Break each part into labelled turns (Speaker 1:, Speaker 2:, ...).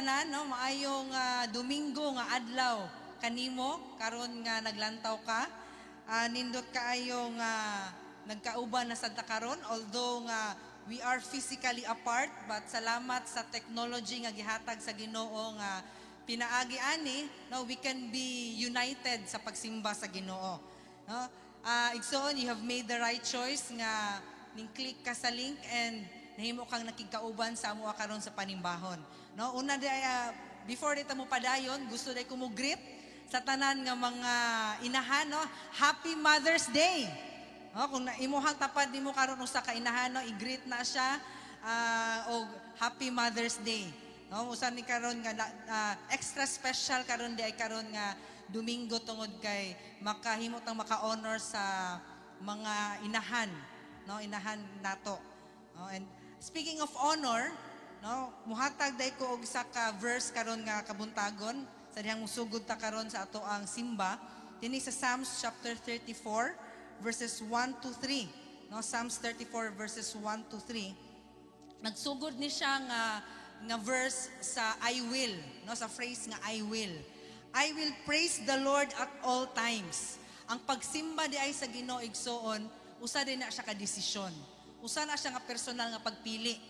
Speaker 1: tanan, no, maayong Domingo nga adlaw kanimo karon nga naglantaw ka. Nindot kaayo nga nagkauban na sad ta karon, although nga we are physically apart, but salamat sa technology nga gihatag sa Ginoo nga pinaagi ani, no, we can be united sa pagsimba sa Ginoo. No? Igsoon, you have made the right choice nga ning-click ka sa link and nahimo kang nakigkauban sa amo karon sa panimbahon. No, una before dito mo padayon, gusto day ko mo greet sa tanan nga mga inahan, no. Happy Mother's Day. No, kung imuhang tapad nimo karon usa ka inahan, no, i-greet na siya og Happy Mother's Day. No, usa ni karon nga extra special karon di ay karon nga Domingo tungod kay makahimo tang maka-honor sa mga inahan, no, inahan nato. No, and speaking of honor, no, muhatag day ko og isa ka verse karon nga kabuntagon sa dihang musugod ta karon sa ato ang simba dinhi sa Psalms chapter 34 verses 1 to 3. No, Psalms 34 verses 1 to 3. Nagsugod ni siya nga verse sa I will, no, sa phrase nga I will. I will praise the Lord at all times. Ang pagsimba di ay sa Ginoo igsoon, usa din na siya ka desisyon. Usa na siya nga personal nga pagpili.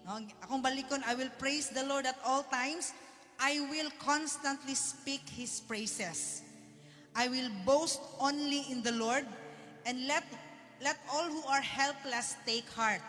Speaker 1: No? Akong balikon, I will praise the Lord at all times. I will constantly speak His praises. I will boast only in the Lord, and let all who are helpless take heart.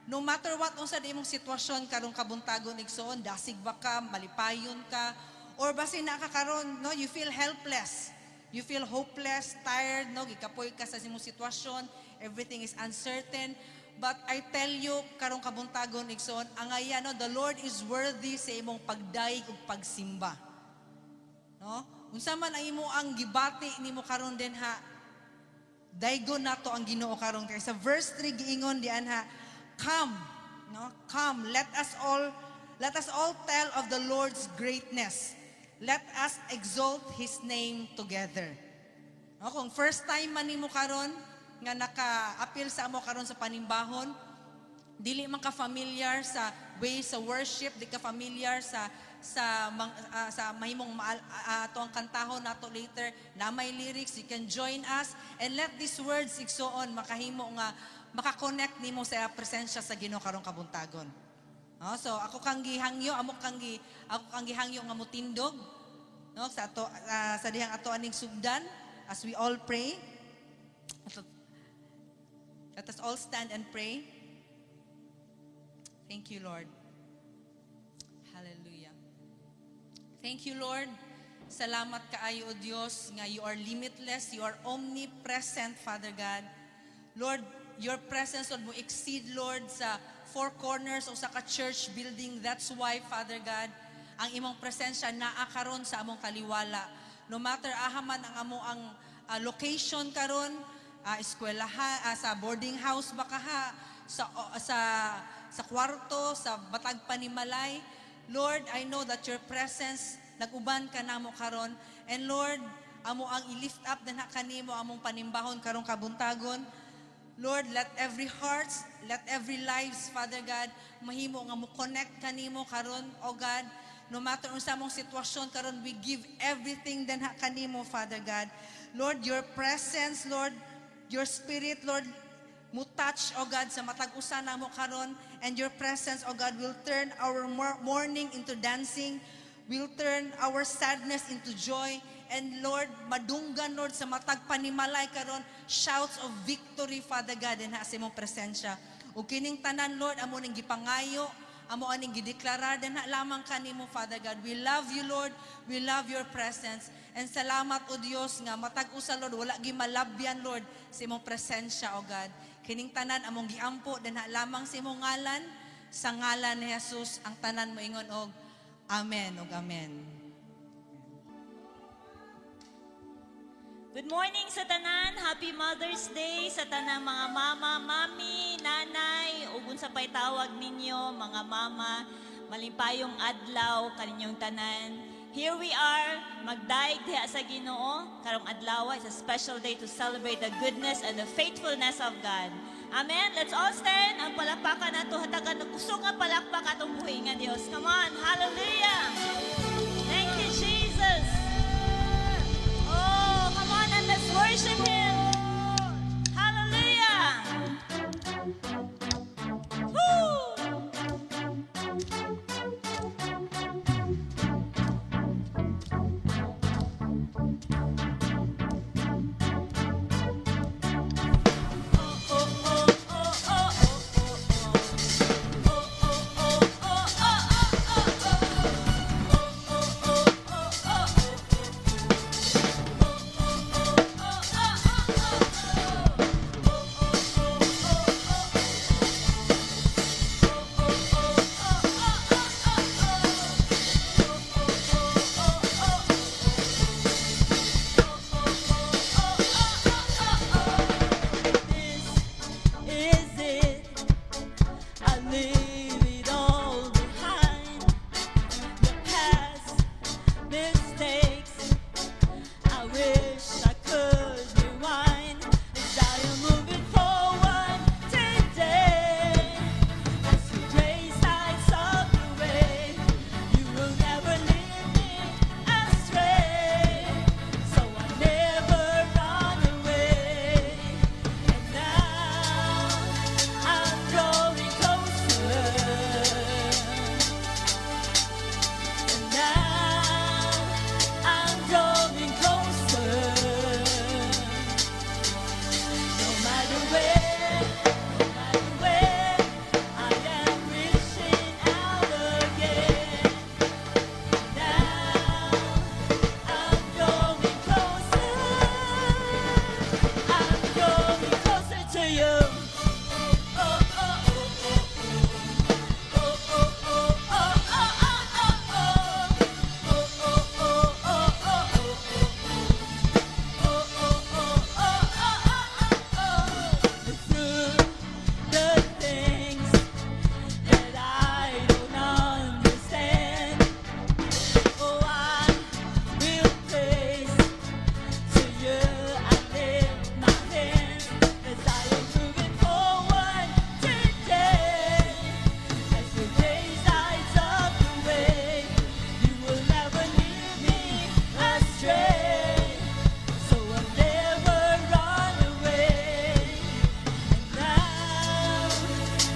Speaker 1: No matter what unsa di imong sitwasyon karong kabuntagon igsoon, dasig ba ka, malipayon ka, or basin na ka karon, no, you feel helpless. You feel hopeless, tired, no, gikapoy ka sa imong sitwasyon, everything is uncertain. But I tell you, karong kabuntagon igsoon, angaya, no, the Lord is worthy sa imong pagdaig ug pagsimba. No? Unsa man ang imo ang gibati nimo karon den ha, daygon nato ang Ginoo karon kay sa verse 3 giingon dian ha, come, no, come, let us all tell of the Lord's greatness. Let us exalt His name together. No, kung first time man nimo karon nga naka-appeal sa amo karon sa panimbahon, dili man ka familiar sa way sa worship, di ka familiar sa mahimong ato ang kantahon nato later na may lyrics, you can join us and let these words igsoon makahimo nga makakonect nimo sa presensya sa Ginoo karong kabuntagon. No, so ako kang gihangyo, ako kang gihangyo nga motindog, no, sa ato sa dihang ato aning sugdan as we all pray. Let us all stand and pray. Thank you, Lord. Hallelujah. Thank you, Lord. Salamat kaayo, O Dios, nga you are limitless, you are omnipresent, Father God. Lord, your presence, Lord, mo exceed, Lord, sa four corners o sa ka-church building. That's why, Father God, ang imong presensya naa karon sa among kaliwala. No matter ahaman ang amo ang location karon, eskwelahan, sa boarding house baka ha, sa kwarto, sa batag panimalay. Lord, I know that your presence nag-uban ka namo karon, and Lord, amo ang i-lift up na kanimo among panimbahon karong kabuntagon. Lord, let every hearts, let every lives, Father God, mahimo nga mo connect kanimo karon, O God. No matter unsa mong sitwasyon karon, we give everything then kanimo, Father God. Lord, your presence, Lord, your spirit, Lord, mo touch, O God, sa matag usa namo karon, and your presence, O God, will turn our mourning into dancing, will turn our sadness into joy. And Lord, madunggan, Lord, sa matag panimalay karon, shouts of victory, Father God, and sa imong presensya. O kining tanan, Lord, amo ning gipangayo, amo aning gideklarar, dan lamang kanimo, Father God. We love you, Lord. We love your presence. And salamat, O Dios, nga matag usa, Lord, wala gimalabyan, Lord, sa imong presensya, O God. Kining tanan among giampo, dan lamang sa imong ngalan, sa ngalan ni Jesus, ang tanan mo ingon og amen og amen.
Speaker 2: Good morning sa tanan. Happy Mother's Day sa tanang mga mama, mami, nanay, ug unsa pay tawag ninyo, mga mama. Malimpayong adlaw kaninyong tanan. Here we are, magdaig diha sa Ginoo. Karong adlaw is a special day to celebrate the goodness and the faithfulness of God. Amen. Let's all stand. Ang palakpakan nato hatagan kusog nga palakpak atong buhi nga Dios. Come on. Hallelujah. mistakes. I wish I could rewind as I am moving forward today. As you grace lights up the way, you will never leave me astray. So I never run away. And now I'm growing closer. And now I'm growing closer. No matter where I am reaching out again. Now I'm growing closer. I'm growing closer to you. Oh, oh, oh, oh, oh, oh, oh, oh, the things that I don't understand, oh, I will praise to you. I lift my hands as I am moving forward today. As your days lights up the way, you will never leave me astray. So I'll never run away. And now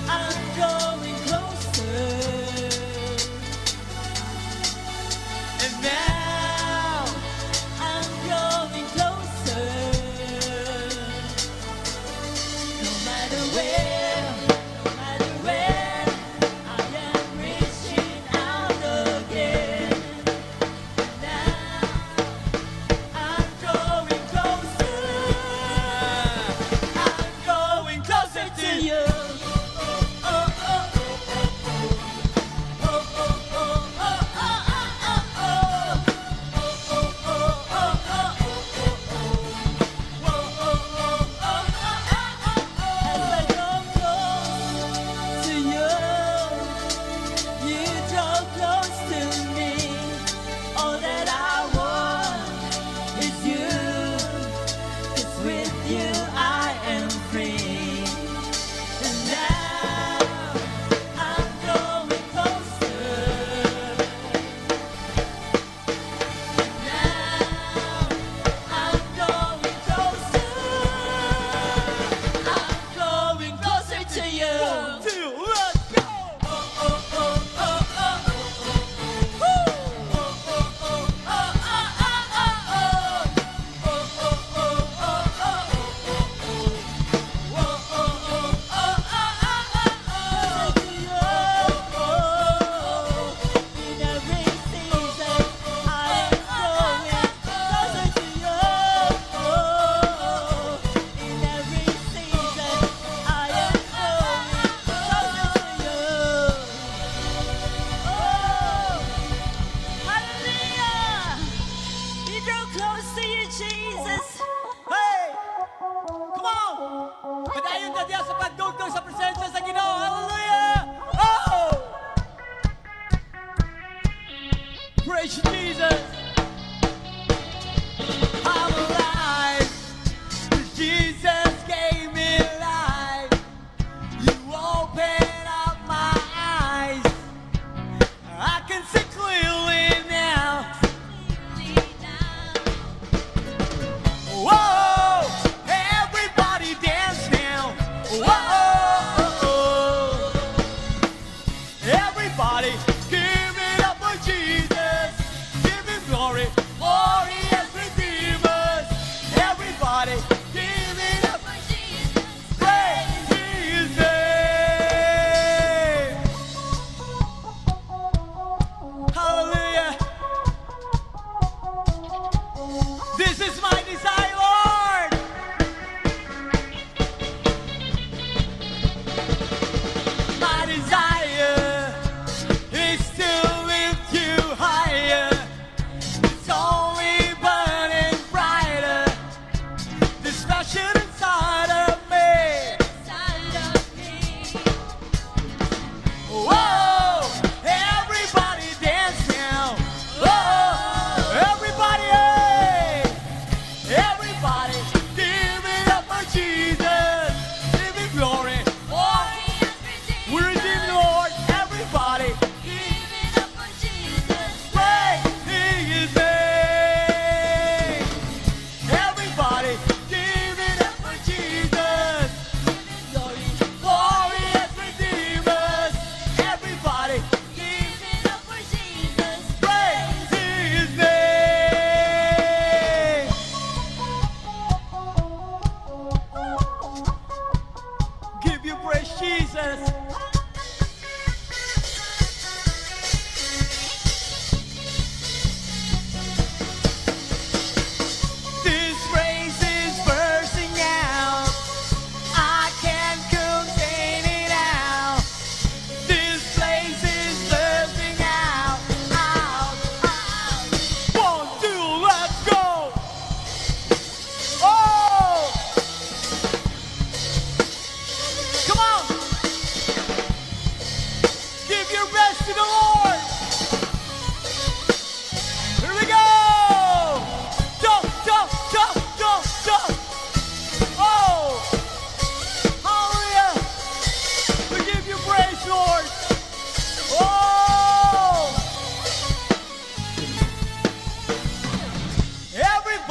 Speaker 2: I'm going closer. And now I'm going closer. No matter where I am reaching out again. Now I'm going closer. I'm going closer to you. Oh, oh, oh, oh, oh, oh, oh, as I come close to you, you draw close to me. All that I want is you, 'cause with you I am free. And now I'm going closer. Now I'm going closer. I'm going closer to you. 1, 2, let's go! Oh, oh, oh, oh, oh, oh. Woo! Oh, oh, oh, oh, oh, oh, oh, oh. Oh, oh, oh, oh, oh, oh, oh. Whoa, oh, oh, oh, oh, oh, oh. In every season, I am going closer to you. In every season, I am going closer to you. Oh, hallelujah! We draw close to you, Jesus.
Speaker 3: Hey! Come on! Padayon na diya sa pagdugtong sa presensya sa Ginoo. Hallelujah! Oh! Praise you, Jesus! I'm alive. 'Cause Jesus gave me life. You open up my eyes. I can see clearly now. Whoa! Everybody dance now. Whoa! Everybody give it up for Jesus. Give him glory.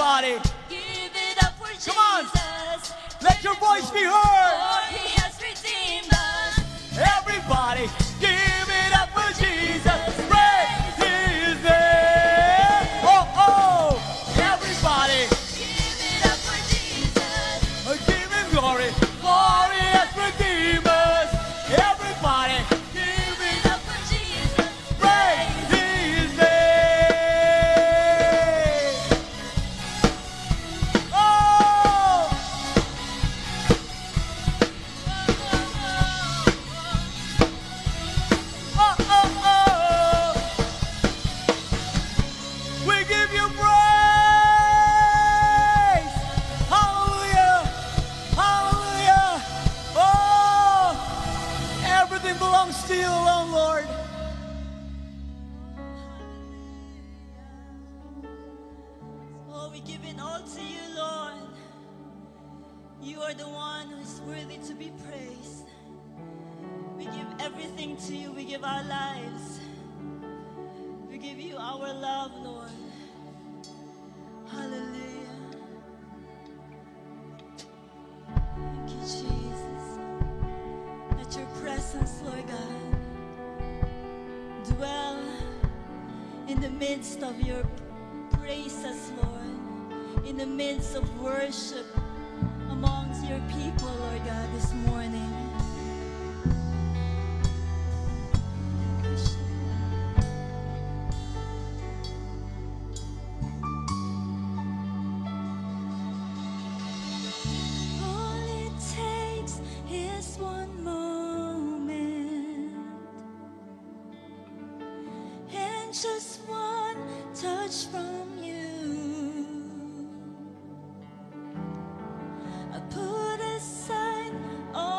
Speaker 3: Everybody,
Speaker 2: Give it up for
Speaker 3: Come on.
Speaker 2: Jesus.
Speaker 3: let your voice be heard.
Speaker 2: For he has redeemed us.
Speaker 3: Everybody, give it up for Jesus. Praise his name. Oh, oh. Everybody,
Speaker 2: Give it up for Jesus.
Speaker 3: give him glory. For he has redeemed us. Everybody, give it
Speaker 2: Up for Jesus.
Speaker 3: praise his name. Oh. Oh, oh, oh. We give you praise. Hallelujah. Hallelujah. Oh, everything belongs to you alone, Lord.
Speaker 2: Oh, we give it all to you, Lord. You are the one who is worthy to be praised. We give everything to you. We give our lives. We give you our love, Lord. Hallelujah. Thank you, Jesus. Let your presence, Lord God, dwell in the midst of your praises, Lord, in the midst of worship amongst your people, Lord God, this morning. All it takes is one moment and just one touch from you. I put aside all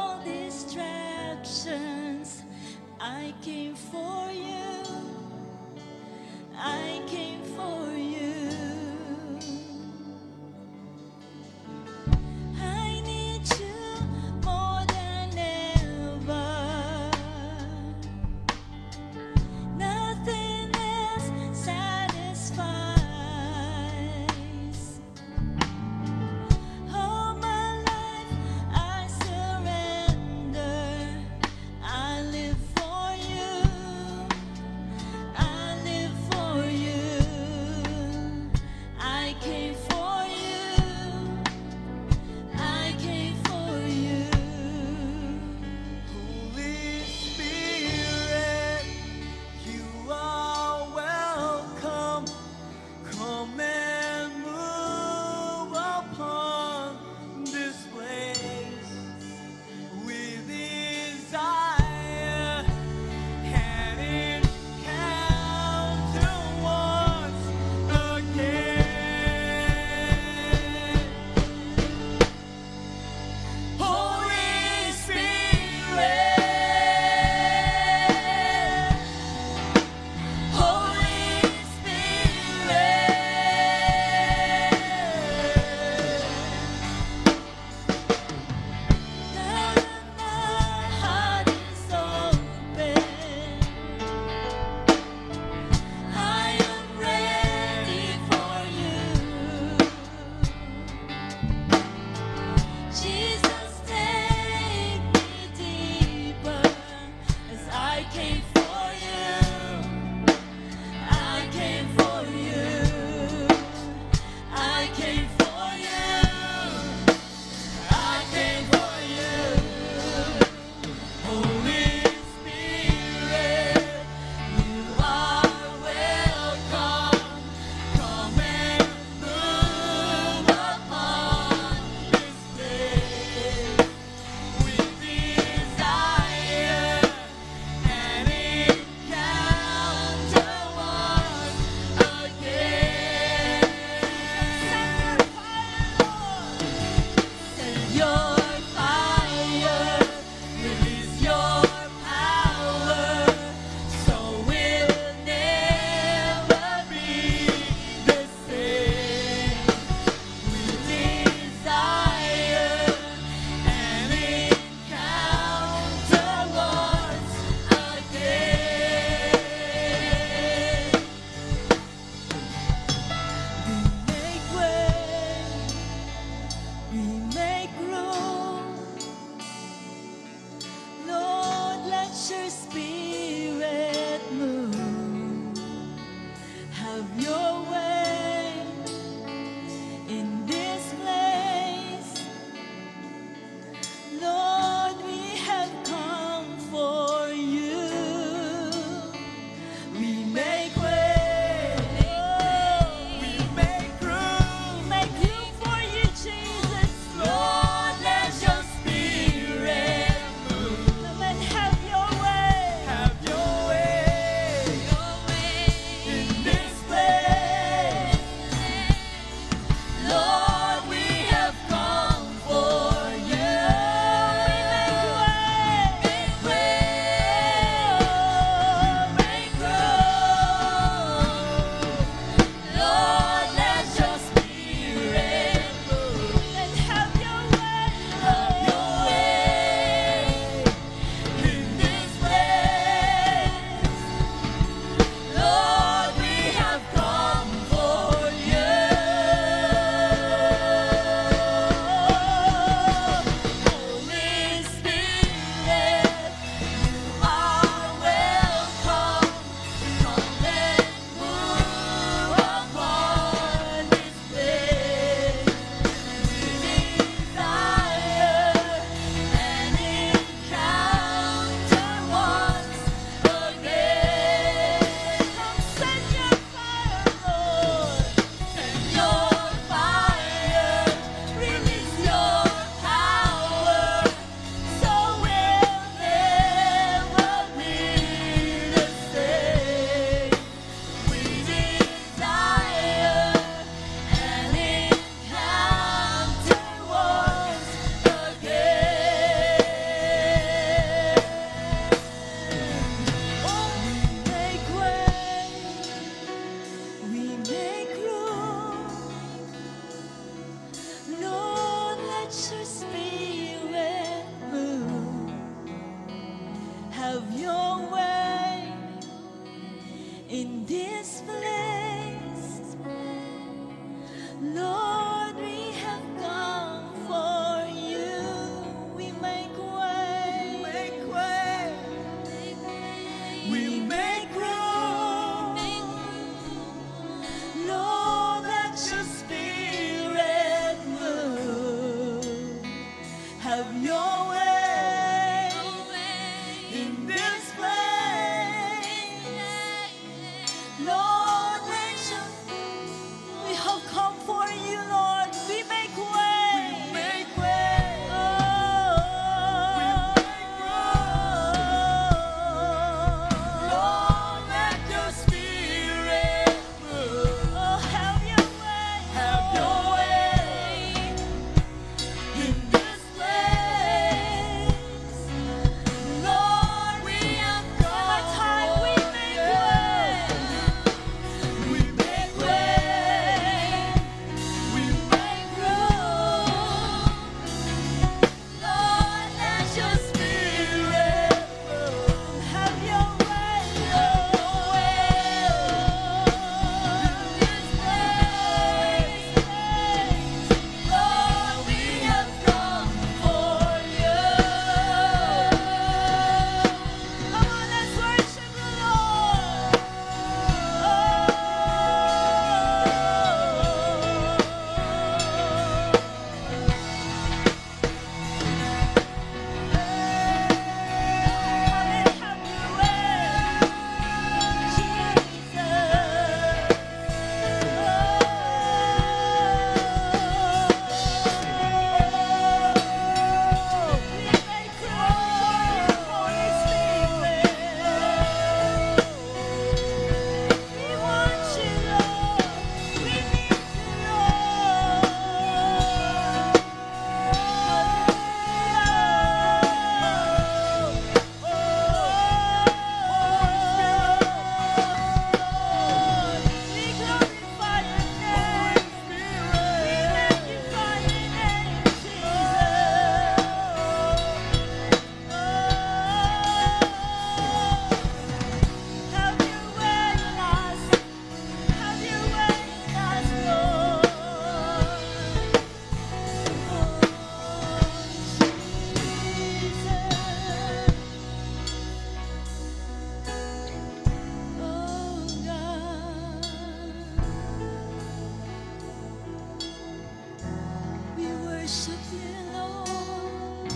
Speaker 2: worship you, Lord.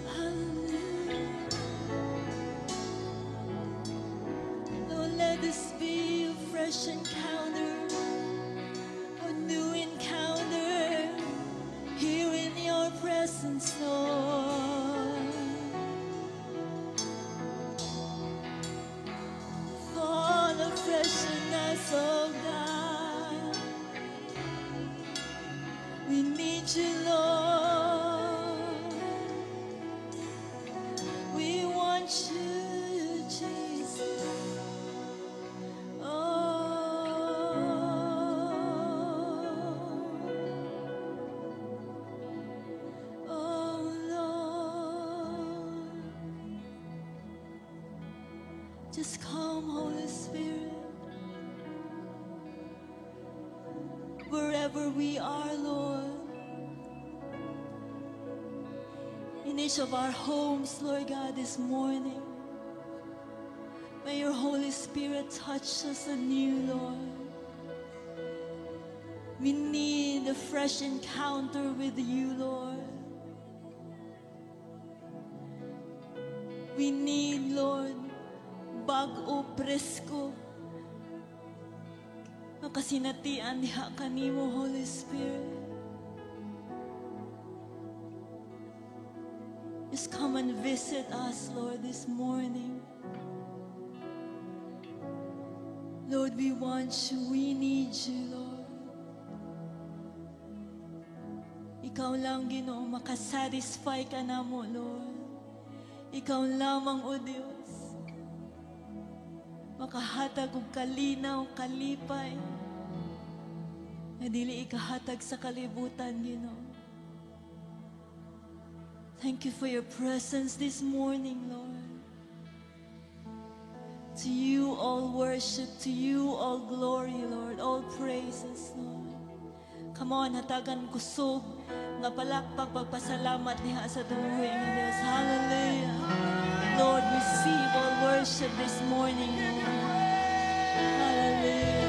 Speaker 2: Hallelujah. Lord, let this be a fresh encounter, a new encounter here in your presence, Lord. Fall afresh on us, oh God. We need you, Lord. We want you, Jesus. Oh, Lord. Just come, Holy Spirit. Wherever we are, Lord. In each of our homes, Lord God, this morning. May your Holy Spirit touch us anew, Lord. We need a fresh encounter with you, Lord. We need, Lord, bag-o presko. Makasinatian diha kanimo, Holy Spirit. Just come and visit us, Lord, this morning. Lord, we want you. We need you, Lord. Ikaw lang, Ginoo, makasatisfy ka na mo, Lord. Ikaw lamang, O Diyos. Makahatag og kalinaw, kalipay. Na dili ikahatag sa kalibutan, Ginoo. Thank you for your presence this morning, Lord. To you all worship, to you all glory, Lord, all praises, Lord. Come on, hatagan kusog, nga palakpak, pagpasalamat niya sa tuloy ng Diyos. Hallelujah. Lord, receive all worship this morning, Lord. Hallelujah.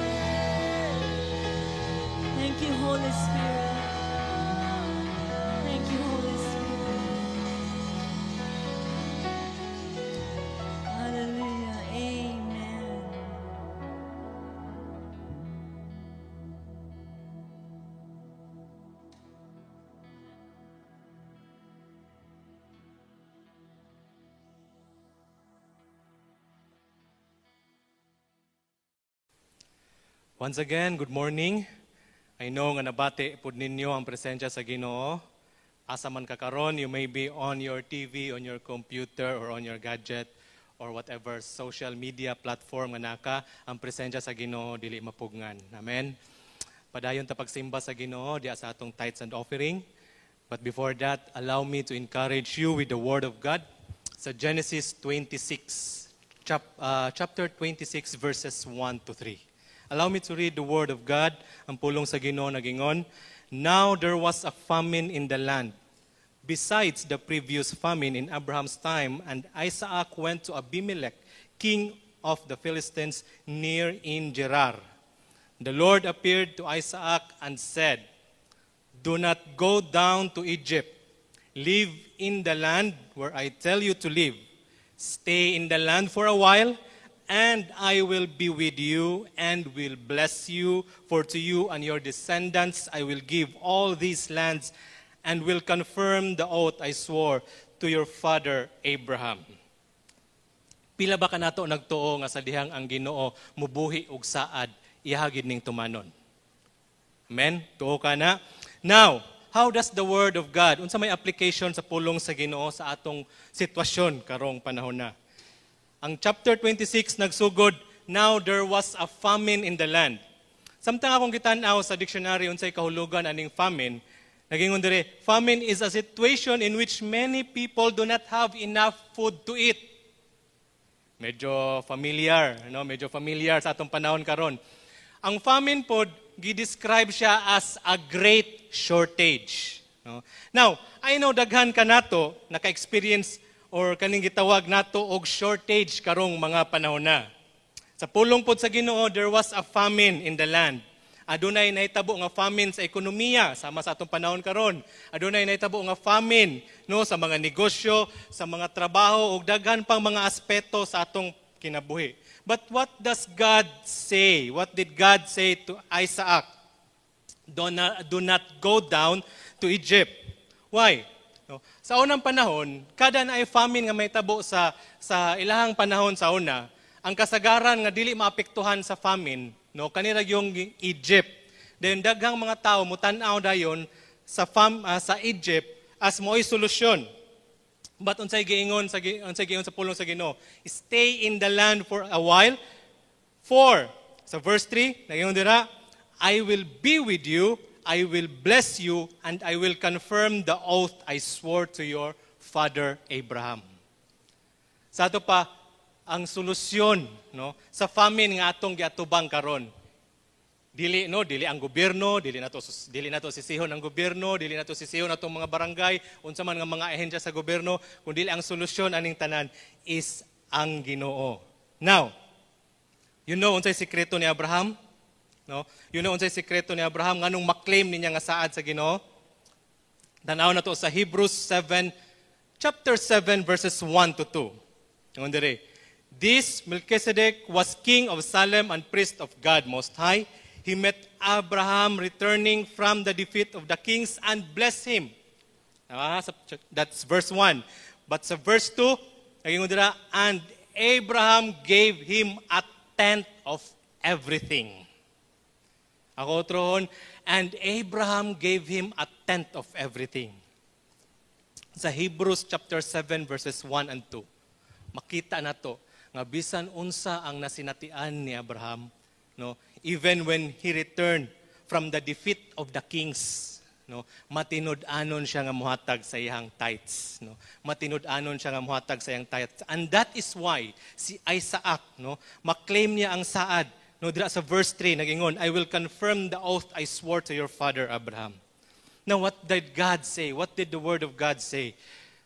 Speaker 2: Thank you, Holy Spirit. Thank you, Holy Spirit. Hallelujah. Amen.
Speaker 4: Once again, good morning. I know nga nabati pud ninyo ang presensya sa Ginoo. Asa man ka karon, you may be on your TV, on your computer, or on your gadget, or whatever social media platform nga naka, ang presensya sa Ginoo dili mapugngan. Amen. Padayon ta pagsimba sa Ginoo diya sa atong tithes and offering. But before that, allow me to encourage you with the word of God sa Genesis 26, chapter 26 verses 1 to 3. Allow me to read the word of God. Ang pulong sa Ginoo nagingon, "Now there was a famine in the land, besides the previous famine in Abraham's time, and Isaac went to Abimelech, king of the Philistines, near in Gerar. The Lord appeared to Isaac and said, 'Do not go down to Egypt. Live in the land where I tell you to live. Stay in the land for a while, and I will be with you and will bless you, for to you and your descendants I will give all these lands and will confirm the oath I swore to your father Abraham.'" Pila ba ka nato nagtuo nga sa dihang ang Ginoo mubuhi og saad ihagid ning tumanon? Amen? Tuo ka na? Now, how does the word of God, unsa may application sa pulong sa Ginoo sa atong sitwasyon karong panahon na? Ang chapter 26 nagsugod, "Now there was a famine in the land." Samtang akong gitan-aw sa dictionary unsay kahulugan aning famine, nagingon dire, famine is a situation in which many people do not have enough food to eat. Medyo familiar, medyo familiar sa atong panahon karon. Ang famine pod gi-describe siya as a great shortage. No? Now, I know daghan ka nato naka-experience or kaning gitawag nato og shortage karong mga panahon na. Sa pulong pod sa Ginoo, there was a famine in the land. Adunay nahitabo nga famine sa ekonomiya sama sa atong panahon karon. Adunay nahitabo nga famine no sa mga negosyo, sa mga trabaho ug daghan pang mga aspeto sa atong kinabuhi. But what does God say? What did God say to Isaac? Do not go down to Egypt. Why? No. Sa unang panahon, kada na ay famine nga mahitabo sa ilahang panahon sa una, ang kasagaran nga dili maapektuhan sa famine, no, kanira yung Egypt. Then daghang mga tao mutan-aw dayon sa Egypt as mo'y solusyon. But unsay giingon sa pulong sa Ginoo, stay in the land for a while. For sa verse 3, nagingon dira, I will be with you, I will bless you, and I will confirm the oath I swore to your father Abraham. Sa ato pa ang solusyon no sa famine nga atong giatubang karon. Dili ang gobyerno, dili nato sisihon ang gobyerno, dili nato sisihon atong mga barangay, unsa man nga mga ahensya sa gobyerno, kundi ang solusyon aning tanan is ang Ginoo. Now, you know unsay sekreto ni Abraham? No? You know unsay sekreto ni Abraham nganong maklaim niya nga saad sa Ginoo? Tanaw na to sa Hebrews 7 chapter 7 verses 1 to 2. Ngon dire. This Melchizedek was king of Salem and priest of God Most High. He met Abraham returning from the defeat of the kings and blessed him. That's verse 1. But sa verse 2, naging dira, and Abraham gave him a tenth of everything. Ako trohon, and Abraham gave him a tenth of everything. Sa Hebrews chapter 7 verses 1 and 2, makita na to nga bisan unsa ang nasinatian ni Abraham, no, even when he returned from the defeat of the kings, no, matinud-anon siya nga muhatag sa iyang tithes, no, matinud-anon siya nga muhatag sa iyang tithes. And that is why si Isaac, no, maklaim niya ang saad, no, dira sa verse 3 nagingon, I will confirm the oath I swore to your father Abraham. Now what did God say? What did the word of God say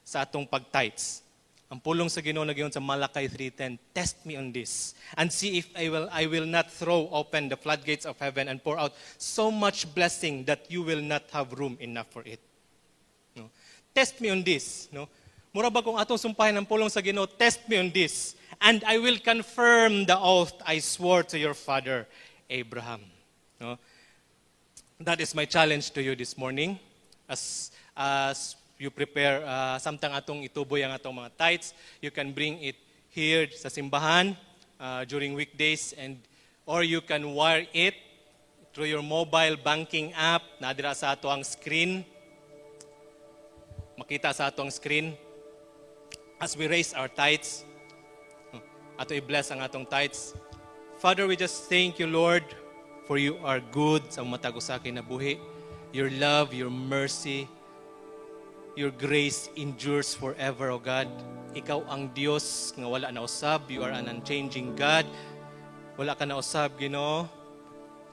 Speaker 4: sa atong pag-tithes? Ang pulong sa Ginoo nagingon sa Malachi 3:10, test me on this and see if I will not throw open the floodgates of heaven and pour out so much blessing that you will not have room enough for it. No? Test me on this, no? Mura ba kung atong sumpahin ang pulong sa Ginoo, test me on this and I will confirm the oath I swore to your father Abraham. No? That is my challenge to you this morning as you prepare samtang atong ituboy ang atong mga tithes. You can bring it here sa simbahan during weekdays or you can wire it through your mobile banking app. Nadira sa ato ang screen. Makita sa ato ang screen. As we raise our tithes, ato i-bless ang atong tithes. Father, we just thank you, Lord, for you are good sa matag usa kay nabuhi. Your love, your mercy, your grace endures forever, O God. Ikaw ang Diyos nga wala na usab. You are an unchanging God. Wala ka na usab, Ginoo.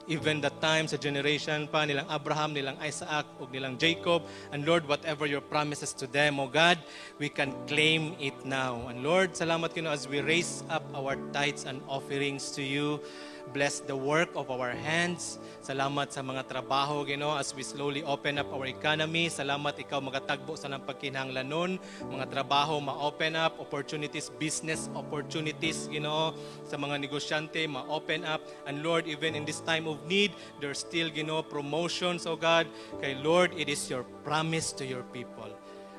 Speaker 4: Even the time sa generation pa nilang Abraham, nilang Isaac, o nilang Jacob. And Lord, whatever your promises to them, O God, we can claim it now. And Lord, salamat Ginoo as we raise up our tithes and offerings to you. Bless the work of our hands. Salamat sa mga trabaho, Ginoo, as we slowly open up our economy. Salamat ikaw magatagbo sa nang pagkinahanglanon. Mga trabaho ma-open up, opportunities, business opportunities, Ginoo, sa mga negosyante ma-open up. And Lord, even in this time of need, there's still, Ginoo, promotions, O God. Kay Lord, it is your promise to your people.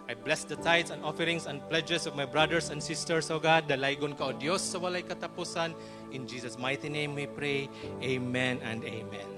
Speaker 4: I bless the tithes and offerings and pledges of my brothers and sisters, O God. Dalaygon ka, O Diyos, sa walay katapusan. In Jesus' mighty name we pray. Amen and amen.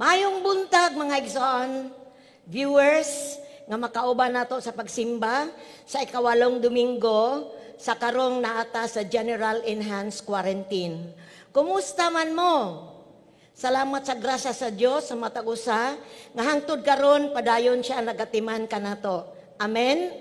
Speaker 5: Mayong buntag mga igsoon, viewers nga makauban nato sa pagsimba sa ikawalong Domingo sa karong naata sa General Enhanced Quarantine. Kumusta man mo? Salamat sa grasya sa Dios sa matag usa nga hangtod karon padayon siya nagatiman kanato. Amen.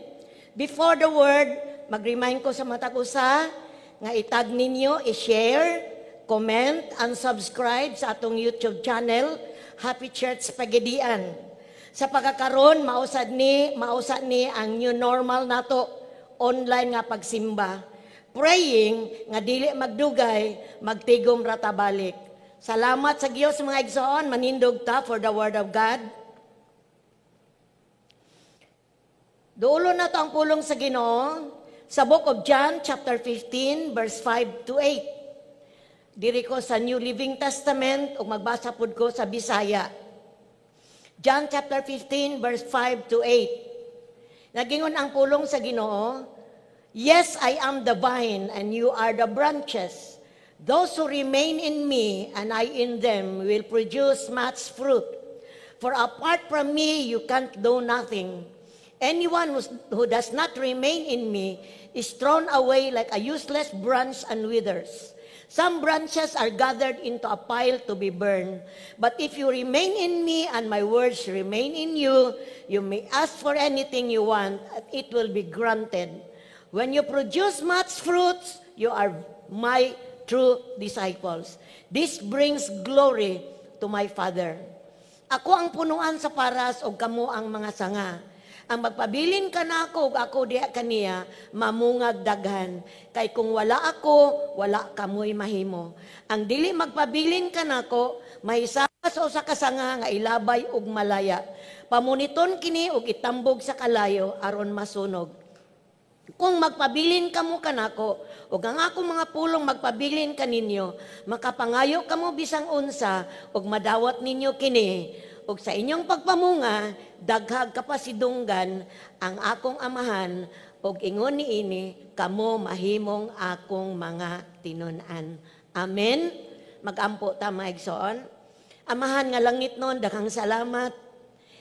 Speaker 5: Before the word, mag-remind ko sa matag usa nga itag ninyo, i-share, comment, and subscribe sa atong YouTube channel, Happy Church Pagadian. Sa pagkakaroon, mausad ni ang new normal nato, online nga pagsimba. Praying nga dili magdugay, magtigom rata balik. Salamat sa Dios mga igsoon, manindog ta for the word of God. Duulo na to ang pulong sa Ginoo sa Book of John chapter 15 verse 5 to 8. Diri ko sa New Living Testament ug magbasa pud ko sa Bisaya. John chapter 15 verse 5 to 8. Nagingon ang pulong sa Ginoo, "Yes, I am the vine and you are the branches. Those who remain in me and I in them will produce much fruit. For apart from me you can't do nothing. Anyone who does not remain in me is thrown away like a useless branch and withers. Some branches are gathered into a pile to be burned. But if you remain in me and my words remain in you, you may ask for anything you want, and it will be granted. When you produce much fruits, you are my true disciples. This brings glory to my Father." Ako ang punuan sa paras o kamo ang mga sanga. Ang magpabilin ka na ako ug ako diha kaniya, mamungag daghan. Kay kung wala ako, wala kamoy mahimo. Ang dili magpabilin ka na ako, mahisama sa usa ka sanga nga ilabay ug malaya. Pamuniton kini ug itambog sa kalayo aron masunog. Kung magpabilin kamo kanako, ug ang akong mga pulong magpabilin kaninyo, makapangayo kamo bisang unsa, ug madawat ninyo kini, ug sa inyong pagpamunga, daghag kapasidunggan ang akong amahan, ug ingon niini, kamo mahimong akong mga tinun-an. Amen. Magampo ta maigsoon. Amahan nga langit nun, daghang salamat.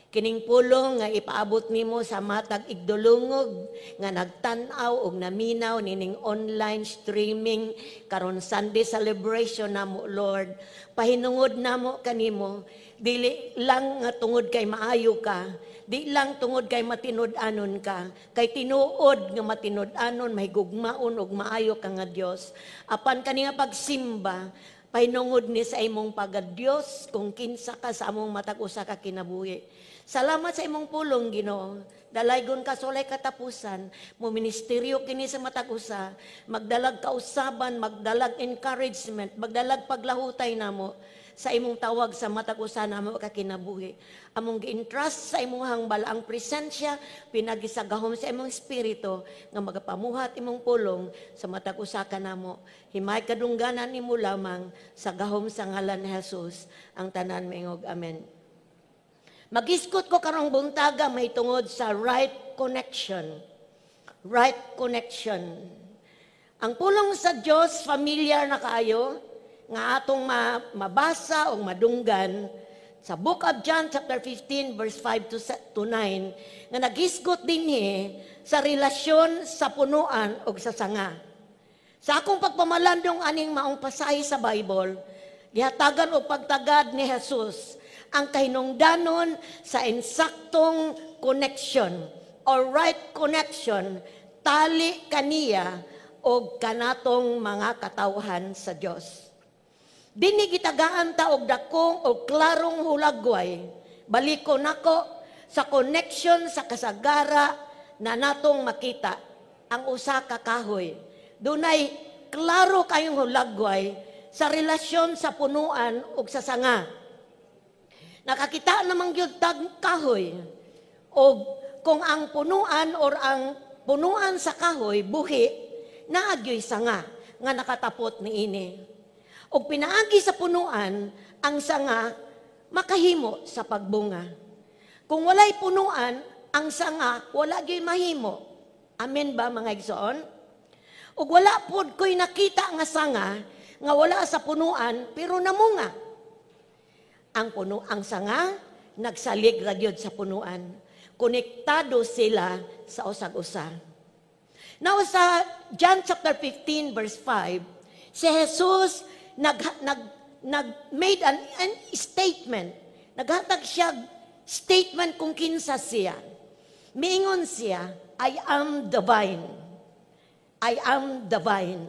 Speaker 5: Kining pulong nga ipaabot nimo sa matag igdulungog nga nagtan-aw og naminaw nining online streaming karon Sunday celebration namo Lord. Pahinungod namo kanimo, dili lang nga tungod kay maayo ka, di lang tungod kay matinud-anon ka, kay tinuod nga matinud-anon mahigugmaon og maayo ka nga Dios. Apan kani nga pagsimba, pahinungod ni sa imong pagadios kung kinsa ka sa among matag usa ka kinabuhi. Salamat sa imong pulong, Ginoo. Dalaygon ka sulay katapusan, mo ministeryo kini sa matag usa, magdalag kausaban, magdalag encouragement, magdalag paglahutay namo sa imong tawag sa matag usa namo ka kinabuhi. Among gi-entrust sa imong hangbal ang presensya, pinagisagahom sa imong espiritu nga magapamuhat imong pulong sa matag usa ka namo. Himay kadungganan nimo lamang sa gahom sa ngalan ni Jesus. Ang tanan maingog amen. Magiskot ko karong buntaga may tungod sa right connection. Right connection. Ang pulong sa Dios familiar na kaayo nga atong mabasa o madunggan sa Book of John chapter 15 verse 5 to 9 nga nagisgot dinhi sa relasyon sa punuan o sa sanga. Sa akong pagpamalandong aning maong pasahi sa Bible, gihatagan og pagtagad ni Jesus ang kahinungdanon sa insaktong connection or right connection tali kaniya o kanatong mga katawhan sa Dios. Dini gitagaan ta og dakong o klarong hulagway, baliko nako sa connection sa kasagara na natong makita ang usa ka kahoy. Dunay klaro kayong hulagway sa relasyon sa punuan ug sa sanga. Nakakita namang gyud tag kahoy o kung ang punuan or ang punuan sa kahoy buhi naagyoy sanga nga nakatapot niini. Og pinaagi sa punuan ang sanga makahimo sa pagbunga. Kung walay punuan ang sanga wala gyud mahimo. Amen ba mga igsoon? Ug wala pod ko'y nakita nga sanga nga wala sa punuan pero namunga. Ang sanga nagsalig ra gyud sa punuan. Konektado sila sa usag-usa. Now sa John chapter 15 verse 5, si Jesus made an statement. Naghatag siya statement kung kinsa siya. Miingon siya, I am the vine. I am the vine.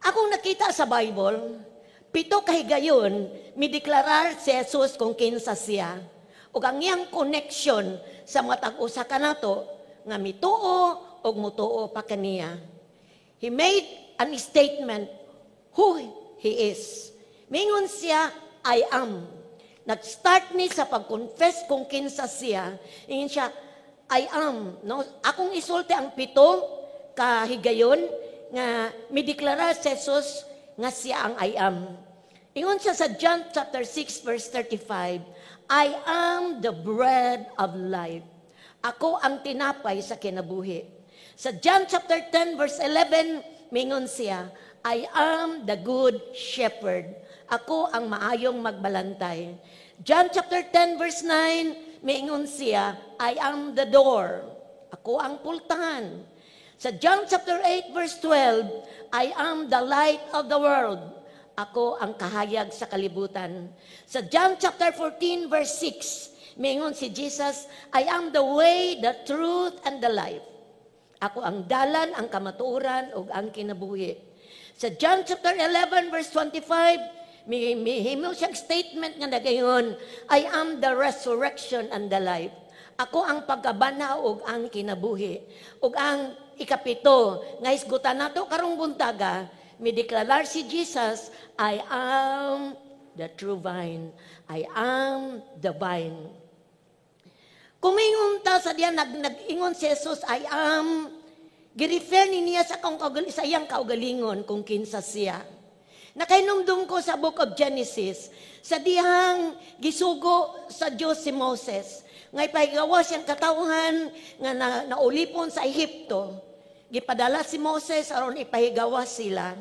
Speaker 5: Akong nakita sa Bible, 7 kahigayon, mideklarar si Jesus kung kinsa siya. Ug ang iyang connection sa matag usa kanato nga mituo ug mutuo pa kaniya. He made an statement who he is. Mingon siya, I am. Nag-start ni sa pag-confess kung kinsa siya. Ingin siya, I am. No? Akong isulti ang 7 kahigayon nga mideklara si Jesus nga siya ang I am. Ingon siya sa John chapter 6 verse 35, I am the bread of life. Ako ang tinapay sa kinabuhi. Sa John chapter 10 verse 11, mingon siya, I am the good shepherd. Ako ang maayong magbalantay. John chapter 10 verse 9, mingon siya, I am the door. Ako ang pultahan. Sa John chapter 8 verse 12, I am the light of the world. Ako ang kahayag sa kalibutan. Sa John chapter 14 verse 6, mingon si Jesus, I am the way, the truth, and the life. Ako ang dalan, ang kamatuoran, ug ang kinabuhi. Sa John chapter 11 verse 25, mihimo siyang statement nga nagayon, I am the resurrection and the life. Ako ang pagkabanaw ug ang kinabuhi. Ug ang ikapito, nga isgutan nato karong buntaga, mideklarar si Jesus, I am the true vine. I am the vine. Kung ingon ta sa diyan, nag-ingon si Jesus, I am, girefer niya sa iyang kaugalingon kung kinsa siya. Nakainumdum ko sa book of Genesis, sa dihang gisugo sa Diyos si Moses, nga ipahigawa siyang katawhan nga naulipon sa Ehipto. Gipadala si Moses aron ipahigawa sila.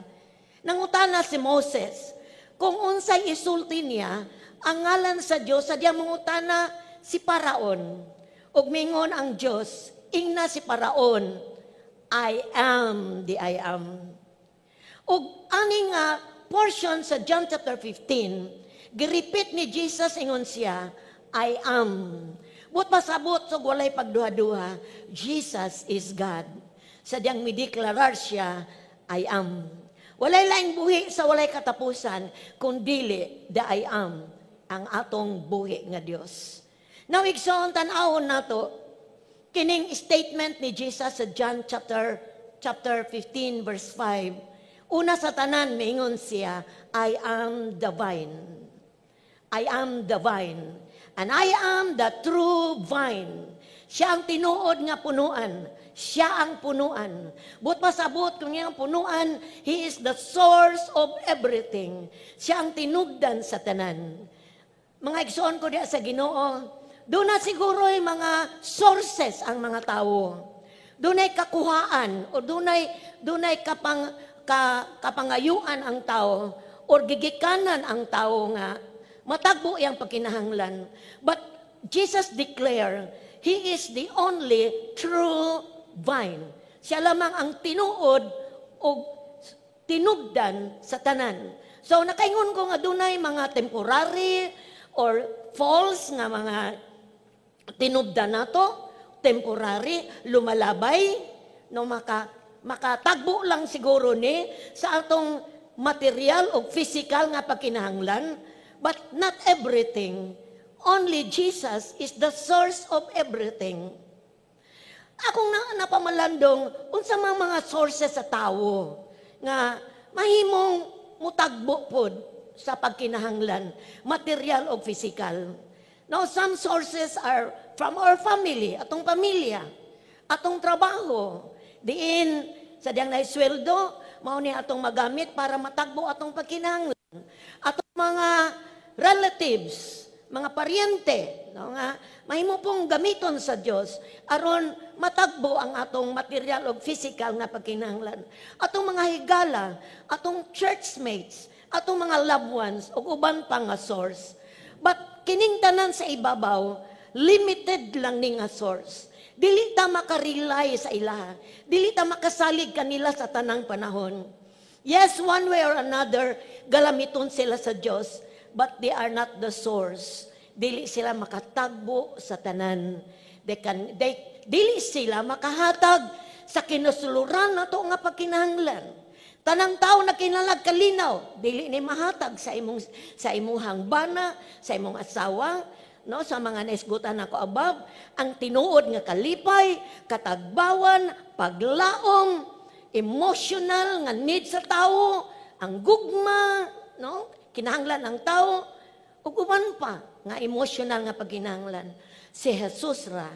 Speaker 5: Nangutana si Moses, kung unsay isulti niya, ang ngalan sa Diyos, sa diyang mangutana si Paraon. Ug mingon ang Diyos, ingna si Paraon, I am the I am. Ug aning portion sa John chapter 15, girepeat ni Jesus ingon siya, I am. But pasabot so walay pagduha-duha, Jesus is God. Sa diyang mideklarar siya, I am. Walay laing buhi sa walay katapusan, kundili the I am, ang atong buhi nga Dios. Now, igsoon tan-awon nato, kining statement ni Jesus sa John chapter 15 verse 5. Una sa tanan, maingon siya, I am the vine. I am the vine. And I am the true vine. Siya ang tinuod nga punuan. Siya ang punuan. But pasabot kung iyang punuan, He is the source of everything. Siya ang tinugdan sa tanan. Mga igsoon ko diya sa Ginoo, doon na siguro yung mga sources ang mga tao. Doon ay kakuhaan o doon ay kapangayuan ang tao o gigikanan ang tao nga matagbo iyang pagkinahanglan. But Jesus declared, He is the only true vine. Siya lamang ang tinuod o tinugdan sa tanan. So nakaingon ko nga dunay mga temporary or false nga mga tinugdan nato, temporary, lumalabay, no makatagbo lang siguro ni sa atong material o physical nga pagkinahanglan, but not everything. Only Jesus is the source of everything. Akong napamalandong, unsa mga sources sa tao nga mahimong mutagbo pod sa pagkinahanglan, material o physical. Now, some sources are from our family, atong pamilya, atong trabaho, diin sa diyang naisweldo, mao ni atong magamit para matagbo atong pagkinahanglan. Atong mga relatives, mga paryente, no, nga mahimo pong gamiton sa Dios aron matagbo ang atong material o physical nga pagkinahanglan. Atong mga higala, atong churchmates, atong mga loved ones ug uban pa nga source. But kining tanan sa ibabaw, limited lang ni nga source. Dili ta makarely sa ila. Dili ta makasalig kanila sa tanang panahon. Yes, one way or another, galamiton sila sa Diyos, but they are not the source. Dili sila makatagbo sa tanan. Dili sila makahatag sa kinusuluran na to nga pagkinahanglan. Tanang tao na kinalag kalinaw, dili ni mahatag sa imuhang bana, sa imong asawa, no, sa mga naisgutan nako above, ang tinuod nga kalipay, katagbawan, paglaom, emotional nga need sa tao, ang gugma, no, kinahanglan ang tao, ug uban pa nga emotional nga pagkinahanglan. Si Jesus ra,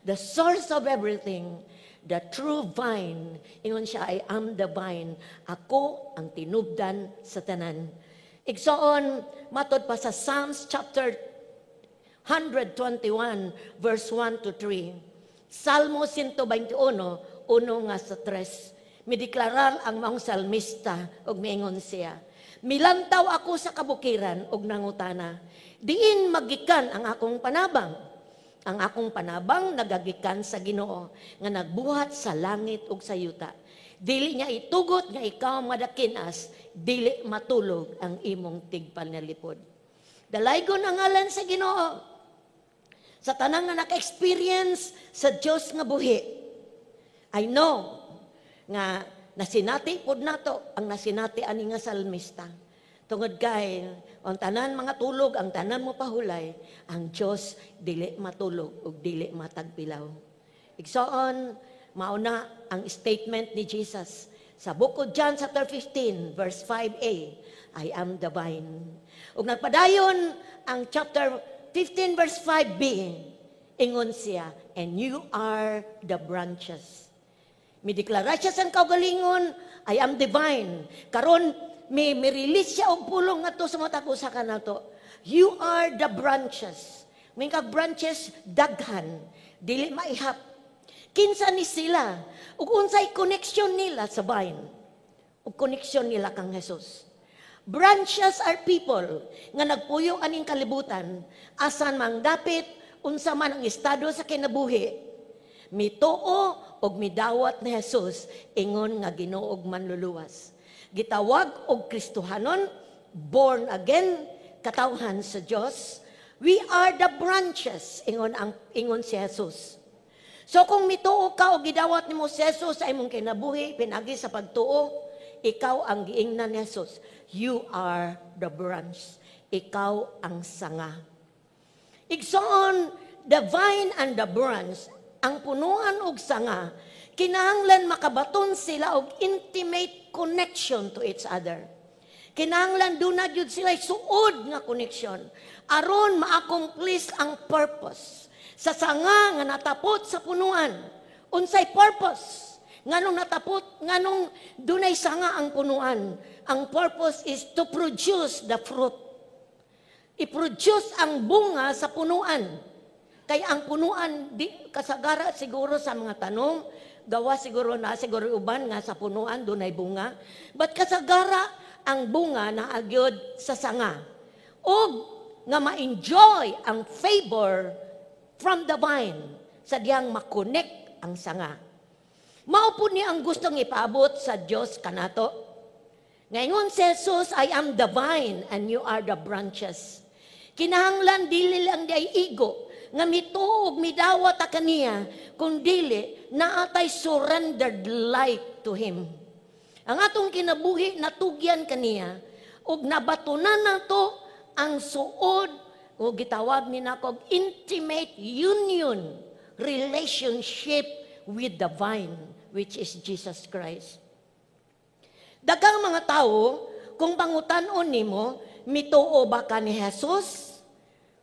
Speaker 5: the source of everything, the true vine. Ingon siya, I am the vine. Ako ang tinubdan sa tanan. Igsoon, matod pa sa Psalms chapter 121, verse 1 to 3. Salmo 121, uno nga sa 3. Mideklarar ang maong salmista, og miingon siya, milantaw ako sa kabukiran, og nangutana, diin magikan ang akong panabang. Ang akong panabang nagagikan sa Ginoo nga nagbuhat sa langit ug sa yuta. Dili niya itugot nga ikaw madakinas, dili matulog ang imong tigpanalipod. Dalaygon ang ngalan sa Ginoo. Sa tanang nga naka-experience sa Dios nga buhi. I know nga nasinati pod nato ang nasinati ani nga salmista. Tungod kay ang tanan mga tulog, ang tanan mo pahulay, ang Diyos dili matulog ug dili matagpilaw. Igsoon, mauna ang statement ni Jesus sa book of John chapter 15 verse 5a, I am the vine. Ug nagpadayon ang chapter 15 verse 5b, ingon siya, and you are the branches. Mideklara siya sa kaugalingon, I am the vine. Karon may release siya og pulong ngadto sa mga tagusa kanato. You are the branches. May kag branches daghan, dili maihap. Kinsa ni sila ug unsay connection nila sa vine? Ug connection nila kang Jesus. Branches are people nga nagpuyo aning kalibutan asan mang dapit unsa man ang estado sa kinabuhi. Mituo og midawat ni Jesus ingon nga Ginoo ug manluluwas. Gitawag og Kristohanon, born again, katawhan sa Dios. We are the branches, ingon si Jesus. So kung mituo ka o gidawat nimo si Jesus sa imong kinabuhi, pinagi sa pagtuo, ikaw ang giingnan ni Jesus. You are the branch. Ikaw ang sanga. Igsoon, the vine and the branch, ang punuan og sanga, kinahanglan makabaton sila og intimate connection to each other. Kinahanglan doon na jud sila suod nga connection aron ma-accomplish ang purpose sa sanga nga natapot sa punuan. Unsay purpose? Nganong natapot, nganong dunay sanga ang punuan? Ang purpose is to produce the fruit. I-produce ang bunga sa punuan. Kaya ang punuan, kasagara siguro sa mga tanong, gawa siguro uban nga sa punuan, doon ay bunga. But kasagara ang bunga na agyod sa sanga. O nga ma-enjoy ang favor from the vine sa diyang makonect ang sanga. Mao po niya ang gustong ipaabot sa Diyos kanato. Ngayon si Jesus, I am the vine and you are the branches. Kinahanglan dili lang di ay igo, nga mituog midawat ta kaniya kundili naatay surrendered life to him. Ang atong kinabuhi natugyan kaniya ug nabatunan nato ang suod o gitawag ni nako intimate union relationship with the vine which is Jesus Christ. Daghang mga tao kung pangutan-on nimo mituo ba ka ni Jesus?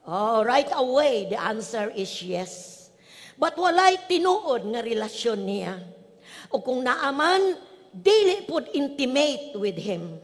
Speaker 5: Oh, right away, the answer is yes. But walay tinuod nga relasyon niya. O kung naaman, dili pod intimate with Him.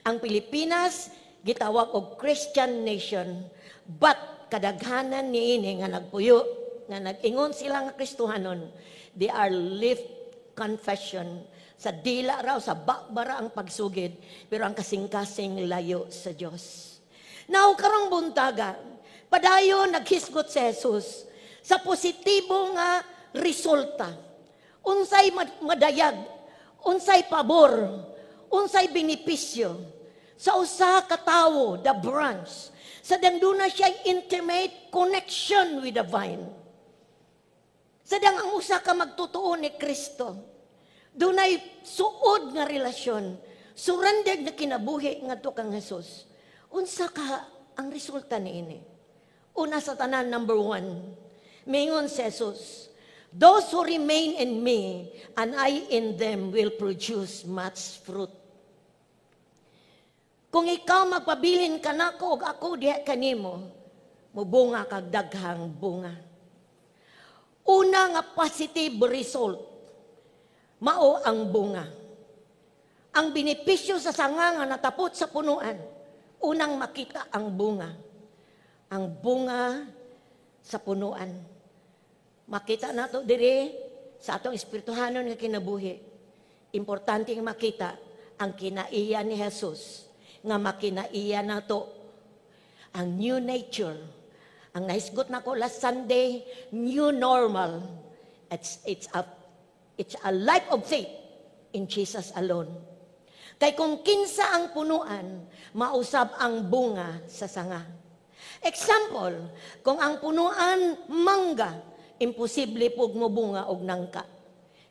Speaker 5: Ang Pilipinas, gitawag og Christian nation. But kadaghanan niini nga nagpuyo, nga nag-ingon sila nga Kristohanon, they are lift confession. Sa dila raw, sa bakbara ang pagsugid, pero ang kasing-kasing layo sa Diyos. Now, karong buntaga, Padayon naghisgot si Jesus sa positibo nga resulta. Unsay madayag, unsay pabor, unsay benepisyo sa usa ka tawo, the branch. Sa dangduna siya intimate connection with the vine. Sadang ang usa ka magtutuo ni Kristo, dunay suod nga relasyon, surrender na kinabuhi nga to kang Jesus. Unsa ka ang resulta niini? Una sa tanan, number 1, mingon si Jesus, those who remain in me and I in them will produce much fruit. Kung ikaw magpabilin ka nako ug ako diha kanimo, mubunga kag daghang bunga. Una nga positive result, mao ang bunga. Ang benepisyo sa sanga nga natapot sa punuan, unang makita ang bunga. Ang bunga sa punuan. Makita nato diri sa atong espirituhanon nga kinabuhi. Importante nga makita ang kinaiya ni Jesus nga makinaiya nato ang new nature. Ang naisgot nako last Sunday, new normal. It's a life of faith in Jesus alone. Kay kung kinsa ang punuan, mausab ang bunga sa sanga. Example, kung ang punuan mangga, imposible pug mo bunga og nangka.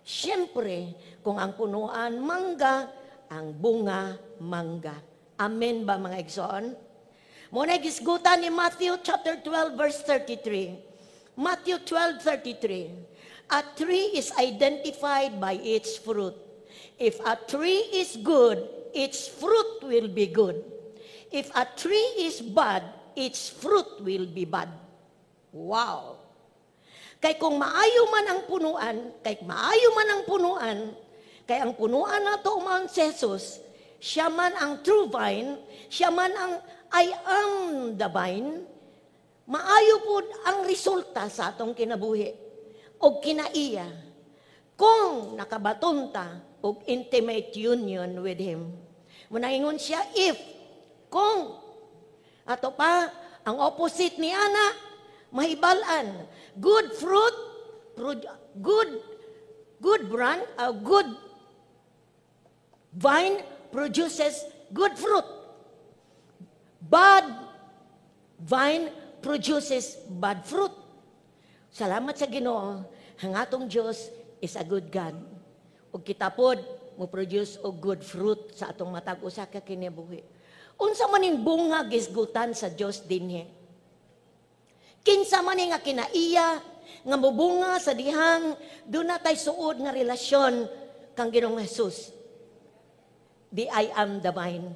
Speaker 5: Siyempre, kung ang punuan mangga, ang bunga mangga. Amen ba mga igsoon? Muna gisgutan ni Matthew chapter 12 verse 33. Matthew 12:33. A tree is identified by its fruit. If a tree is good, its fruit will be good. If a tree is bad, its fruit will be bad. Wow! Kay kung maayo man ang punuan, kay ang punuan nato man si Jesus, siya man ang true vine, siya man ang I am the vine, maayo po ang resulta sa atong kinabuhi o kinaiya kung nakabatonta og intimate union with Him. Munaingon siya, kung ato pa, ang opposite ni ana, mahibalan. Good fruit, good vine produces good fruit. Bad vine produces bad fruit. Salamat sa Ginoo, ang atong Dios is a good God. Ug kita pod mo produce og good fruit sa atong matag usa ka kinabuhi. Unsa man ning bunga gisgutan sa Dios dinhi. Kinsa man nga kinaiya nga mubunga sa dihang doon natay suod nga relasyon kang Ginoong Jesus. The I am the vine.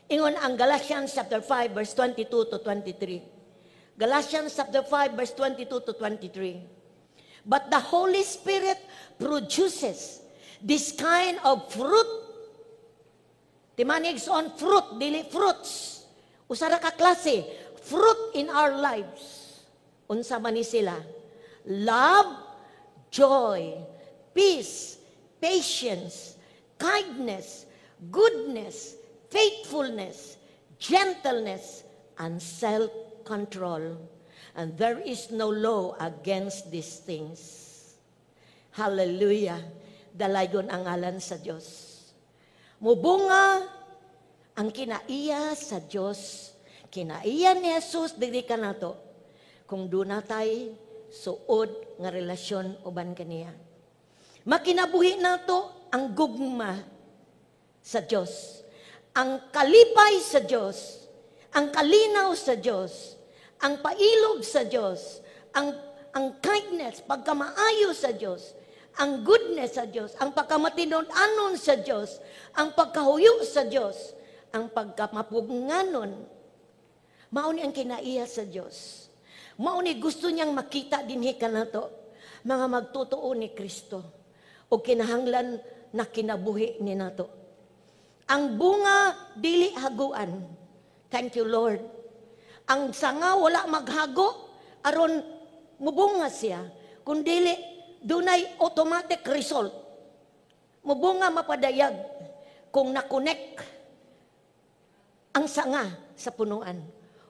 Speaker 5: Ingon ang Galatians chapter 5 verse 22 to 23. Galatians chapter 5 verse 22 to 23. But the Holy Spirit produces this kind of fruit. Timanig on fruit, dili fruits. Usara ka klase, fruit in our lives. Unsa man ni sila? Love, joy, peace, patience, kindness, goodness, faithfulness, gentleness, and self-control. And there is no law against these things. Hallelujah. Dalaygon ang ngalan sa Diyos. Mubunga ang kinaiya sa Diyos. Kinaiya ni Jesus, dili ka na to. Kung doon natay suod nga relasyon uban kaniya. Makinabuhi na to ang gugma sa Diyos. Ang kalipay sa Diyos. Ang kalinaw sa Diyos. Ang pailog sa Diyos. Ang kindness, pagkamaayo sa Diyos. Ang goodness sa Diyos, ang pagkamatinud-anon sa Diyos, ang pagkahuyo sa Diyos, ang pagkamapugnganon. Mauni ang kinaiya sa Diyos. Mauni gusto niyang makita dinhi kanato mga magtotoo ni Kristo o kinahanglan na kinabuhi ni nato. Ang bunga dili haguan. Thank you Lord. Ang sanga wala maghago aron mubunga siya, kundi dunay automatic result. Mubunga mapadayag kung na-connect ang sanga sa punuan.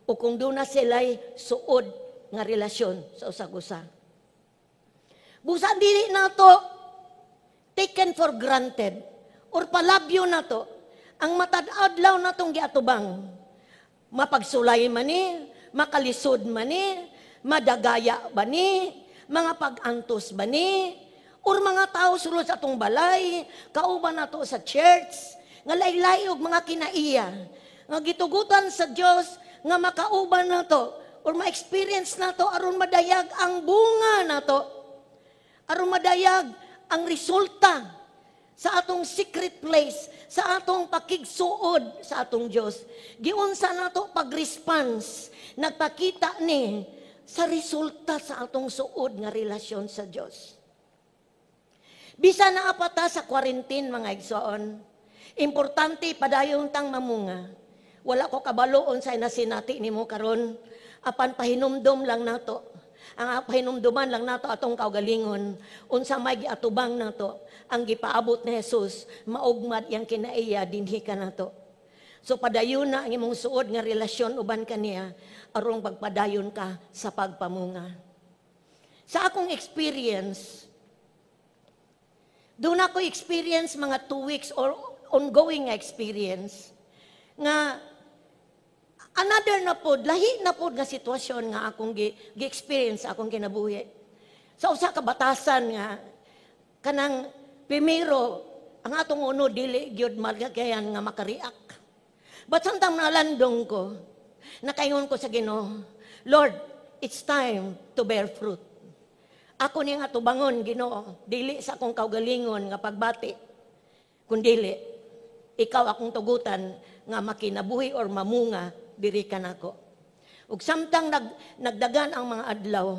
Speaker 5: o kung doon na sila'y suod nga relasyon sa usag-usa. Busa dili na to taken for granted or palabyo na to ang matad-adlaw na tong giatubang. Mapagsulay man ni, makalisod man ni, madagaya ba ni, mga pag-antos ba ni, or mga tao sulod sa atong balay, kauban na to sa church, nga laylay og mga kinaiya, nga gitugutan sa Dios nga makauban na to, or ma-experience na to, aron madayag ang bunga na to, aron madayag ang resulta sa atong secret place, sa atong pakigsuod sa atong Dios. Giunsa na to pag-response, nagpakita ni sa resulta sa atong suod nga relasyon sa Dios. Bisa na apata sa quarantine mga igsoon, importante padayon tang mamunga. Wala ko kabaloon sa nasinati nimo karon, apan pahinumdom lang nato. Ang pahinumduman lang nato atong kaugalingon, unsa may giatubang nato ang gipaabot ni Jesus, maugmad yang kinaiya dinhi ka nato. So padayon na ang imong suod nga relasyon uban kaniya aron pagpadayon ka sa pagpamunga. Sa akong experience, doon ako experience mga 2 weeks or ongoing experience nga another na pod, lahi na pod nga sitwasyon nga akong gi-experience akong kinabuhi. Sa usa ka batasan nga kanang primero ang atong uno dili gyud magkayan nga makariak. But samtang nalandong ko, nakaingon ko sa Ginoo, Lord, it's time to bear fruit. Ako niyang atubangon, Ginoo, dili sa akong kaugalingon nga pagbati, kundili, ikaw akong tugutan nga makinabuhi or mamunga, diri ka nako. Ug samtang nagdagan ang mga adlaw,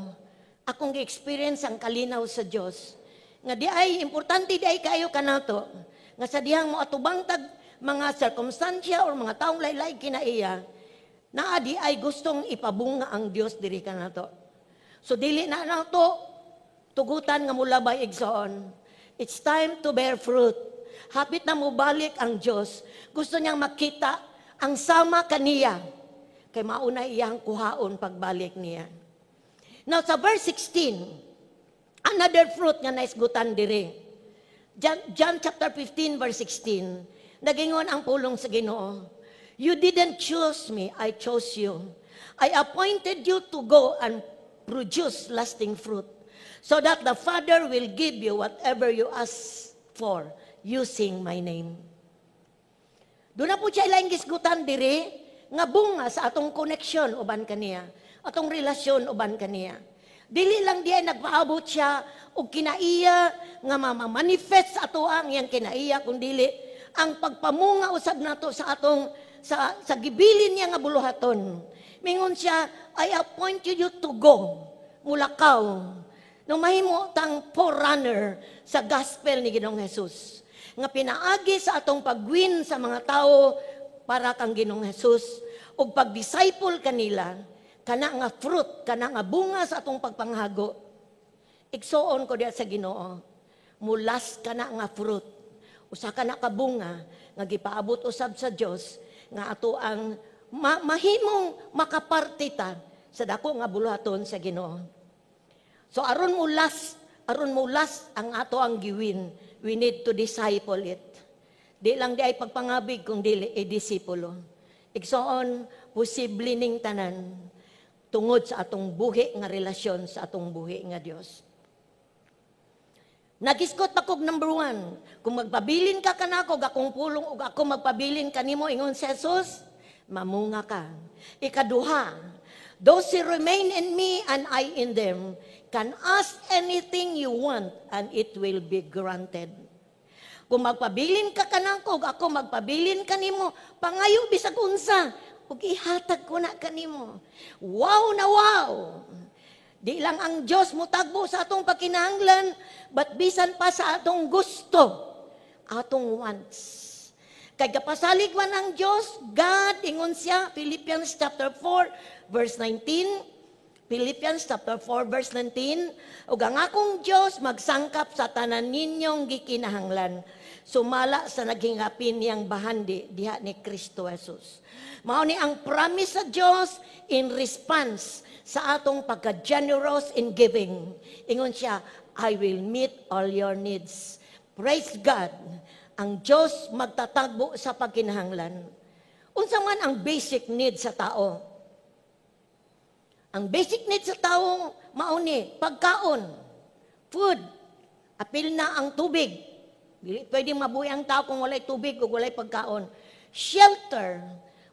Speaker 5: akong gi-experience ang kalinaw sa Dios. Nga di ay, importante di ay kayo kanato, nga sa dihang mo atubang tag mga circumstansya or mga taong laylay kinaiya, na di ay gustong ipabunga ang Dios diri kanato. So dili na nato tugutan nga mula by igsoon. It's time to bear fruit. Hapit na mo balik ang Diyos. Gusto niyang makita ang sama kaniya. Kay mauna iyang kuhaon pagbalik niya. Now sa verse 16, another fruit nga naisgutan diri. John chapter 15 verse 16. Nagingon ang pulong sa Ginoo. You didn't choose me, I chose you. I appointed you to go and produce lasting fruit, so that the Father will give you whatever you ask for using my name. Doon na po siya ilang gisgutan diri, nga bunga sa atong koneksyon uban kaniya, atong relasyon uban kaniya. Dili lang diay nagpaabot siya og kinaiya nga mamamanifest ato ang iyang kinaiya, kundi ang pagpamunga usab nato sa atong sa gibilin niya nga buluhaton. Mingon siya, I appointed you to go, mulakaw, nung mahimo tang forerunner sa gospel ni Ginoong Jesus. Nga pinaagi sa atong pagwin sa mga tao para kang Ginoong Jesus ug pag-disciple kanila, kana nga fruit, kana nga bunga sa atong pagpanghago. Igsoon ko diya sa Ginoo, mulas kana nga fruit. Usa kana ka bunga nga gipaabot usab sa Dios nga ato ang mahimong makapartita sa dako nga buluhaton sa Ginoo. So aron mo last ang ato ang giwin, we need to disciple it. Di lang di ay pagpangabig kung dili disipulo. Igsoon posible ning tanan tungod sa atong buhi nga relasyon sa atong buhi nga Dios. Nagiskot ako number 1. Kung magpabilin ka kanako, akong pulong o ako magpabilin kanimo ingon si Jesus, mamunga ka. Ikaduha, those who remain in me and I in them can ask anything you want and it will be granted. Kung magpabilin ka kanako, ako magpabilin kanimo, pangayo bisag unsa, ug ihatag ko na kanimo. Wow na wow! Di lang ang Diyos mutagbo sa atong pagkinahanglan, but bisan pa sa atong gusto, atong wants. Kay kapasalig man ang Diyos, God, ingon siya, Philippians chapter 4, verse 19, Philippians chapter 4 verse 19, ug ang akong Dios magsangkap sa tanan ninyong gikinahanglan, sumala sa naghingapin niyang bahandi diha ni Kristo Jesus. Mao ni ang promise sa Dios in response sa atong pagka-generous in giving. Ingon siya, I will meet all your needs. Praise God. Ang Dios magtatagbo sa pagkinahanglan. Unsa man ang basic need sa tao? Ang basic needs sa tao, mauni, pagkaon, food, apil na ang tubig. Dili pwedeng mabuhay ang tao kung walay tubig o walay pagkaon. Shelter,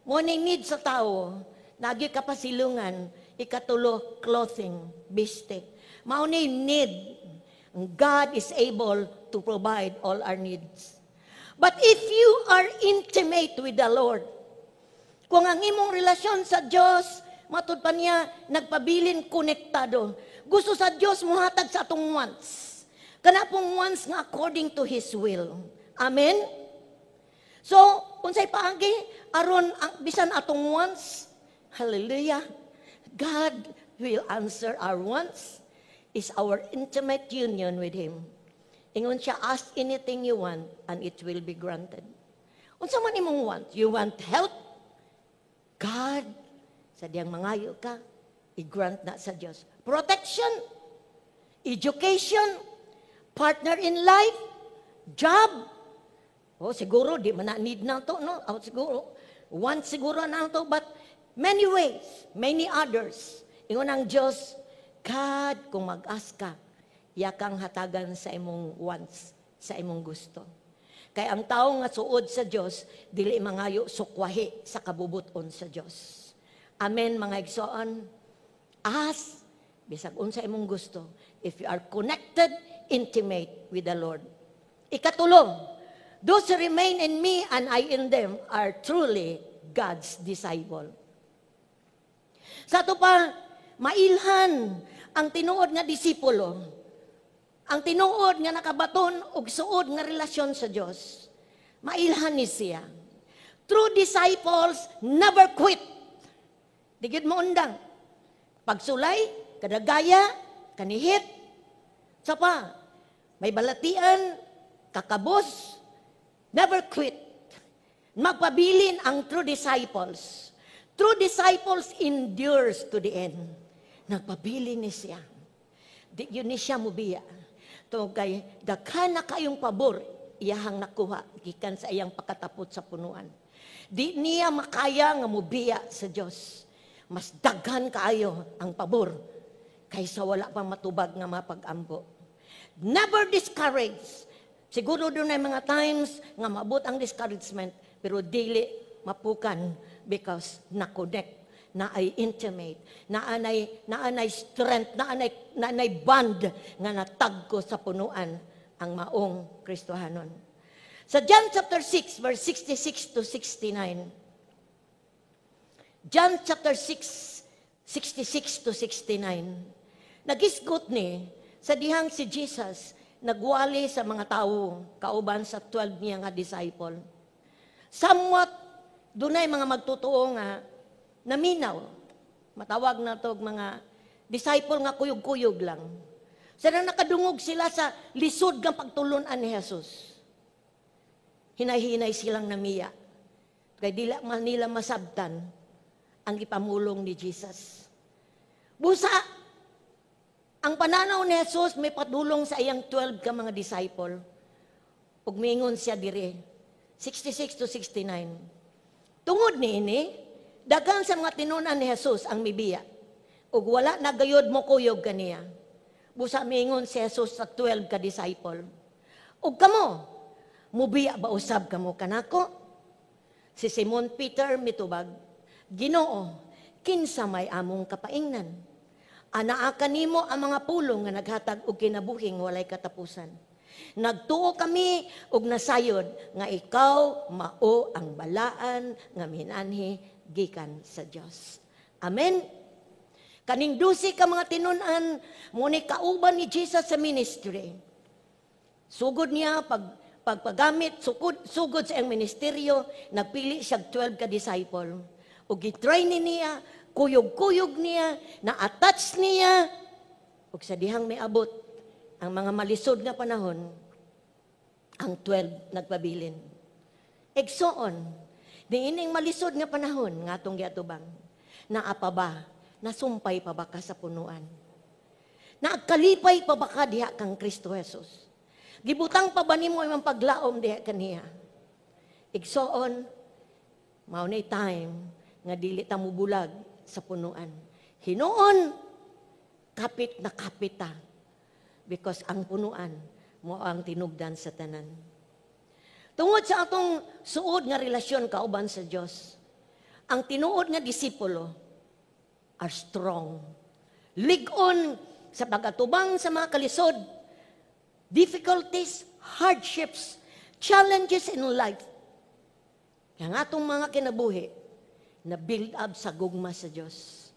Speaker 5: morning need sa tao, nagi kapasilungan, ikatulo, clothing, bistek. Mauni need. God is able to provide all our needs. But if you are intimate with the Lord, kung ang imong relasyon sa Diyos, matud pa niya, nagpabilin konektado. Gusto sa Diyos muhatag sa atong wants. Kana pong wants nga according to His will. Amen? So, unsay paagi, aron ang bisan atong wants, hallelujah, God will answer our wants, is our intimate union with Him. Ingon siya, ask anything you want, and it will be granted. Unsa man imong want? You want help? God, sa diyang mangayo ka, i-grant na sa Diyos. Protection, education, partner in life, job. Oh, siguro, di man na need na to, no? Oh, siguro, want siguro na to, but many ways, many others. Ingon ang Diyos, God, kung mag-ask ka, yakang hatagan sa imong wants, sa imong gusto. Kaya ang tao nga suod sa Diyos, dili mangayo sukwahi sa kabubuton sa Diyos. Amen, mga igsoon. Ask, bisag unsa imong gusto, if you are connected, intimate with the Lord. Ikatulo, those who remain in me and I in them are truly God's disciple. Sa ito pa, mailhan ang tinuod nga disipulo, ang tinuod nga nakabaton og suod nga relasyon sa Dios. Mailhan ni siya. True disciples never quit. Digid mo undang. Pagsulay, kadagaya, kanihit. Sa pa, may balatian, kakabos, never quit. Magpabilin ang true disciples. True disciples endures to the end. Nagpabilin ni siya. Di yun ni siya mubiya. To kay dakana kayong pabor, iyahang nakuha, gikan sa iyang pagkatapot sa punuan. Di niya makaya nga mubiya sa Diyos. Mas daghan kaayo ang pabor kaysa wala pang matubag nga mapag-ambo. Never discourage. Siguro doon ay mga times nga maabot ang discouragement, pero dili mapukan because na-connect, na-ay intimate, na-anay strength, na-anay bond nga natagko sa punuan ang maong Kristohanon. Sa John chapter 6, verse 66 to 69, John chapter 6, 66 to 69. Nagisgot ni, sa dihang si Jesus, nagwali sa mga tao, kauban sa 12 niya nga disciple. Somewhat, dunay mga magtutuo nga, naminaw. Matawag na to mga disciple nga kuyog-kuyog lang. Sana nakadungog sila sa lisod ng pagtulunan ni Jesus. Hinay-hinay silang namiya. Kaya dila man nila masabtan ang ipamulong ni Jesus. Busa, ang pananaw ni Jesus may patulong sa iyang 12 ka mga disciple. Ug mingon siya dire, 66 to 69. Tungod niini, daghan sa mga tinunan ni Jesus ang mibiya. Ug wala nagayod mo kuyog kaniya. Busa mingon si Jesus sa 12 ka disciple. Ug kamo, mubiya ba usab kamo kanako? Si Simon Peter mitubag, Ginoo, kinsa may among kapaingnan. Anaa kanimo ang mga pulong nga naghatag og kinabuhing walay katapusan. Nagtuo kami og nasayod nga ikaw mao ang balaan nga minanhi gikan sa Dios. Amen. Kaning 12 ka mga tinun-an mo ni kauban ni Jesus sa ministry. Sugod niya pagpagamit sugod sa iyang ministeryo, nagpili siya 12 ka disciple. O gitrain niya kuyog-kuyog niya, na-attach niya, ug sa dihang may abot, ang mga malisod nga panahon, ang 12 nagpabilin. Egsoon, diining malisod nga panahon, nga atong giatubang, naapa ba, nasumpay pa ba ka sa punuan? Naagkalipay pa ba ka diha kang Kristo Jesus? Gibutang pa ba nimo imong paglaom diha kaniya? Igsoon, mao na time nga dili ta mubulag sa punuan. Hinuon, kapit na kapita. Because ang punuan mo ang tinubdan sa tanan. Tungod sa atong suod nga relasyon kauban sa Dios, ang tinuod nga disipulo are strong. Lig-on sa pag-atubang sa mga kalisod, difficulties, hardships, challenges in life. Ang atong mga kinabuhi na build up sa gugma sa Dios.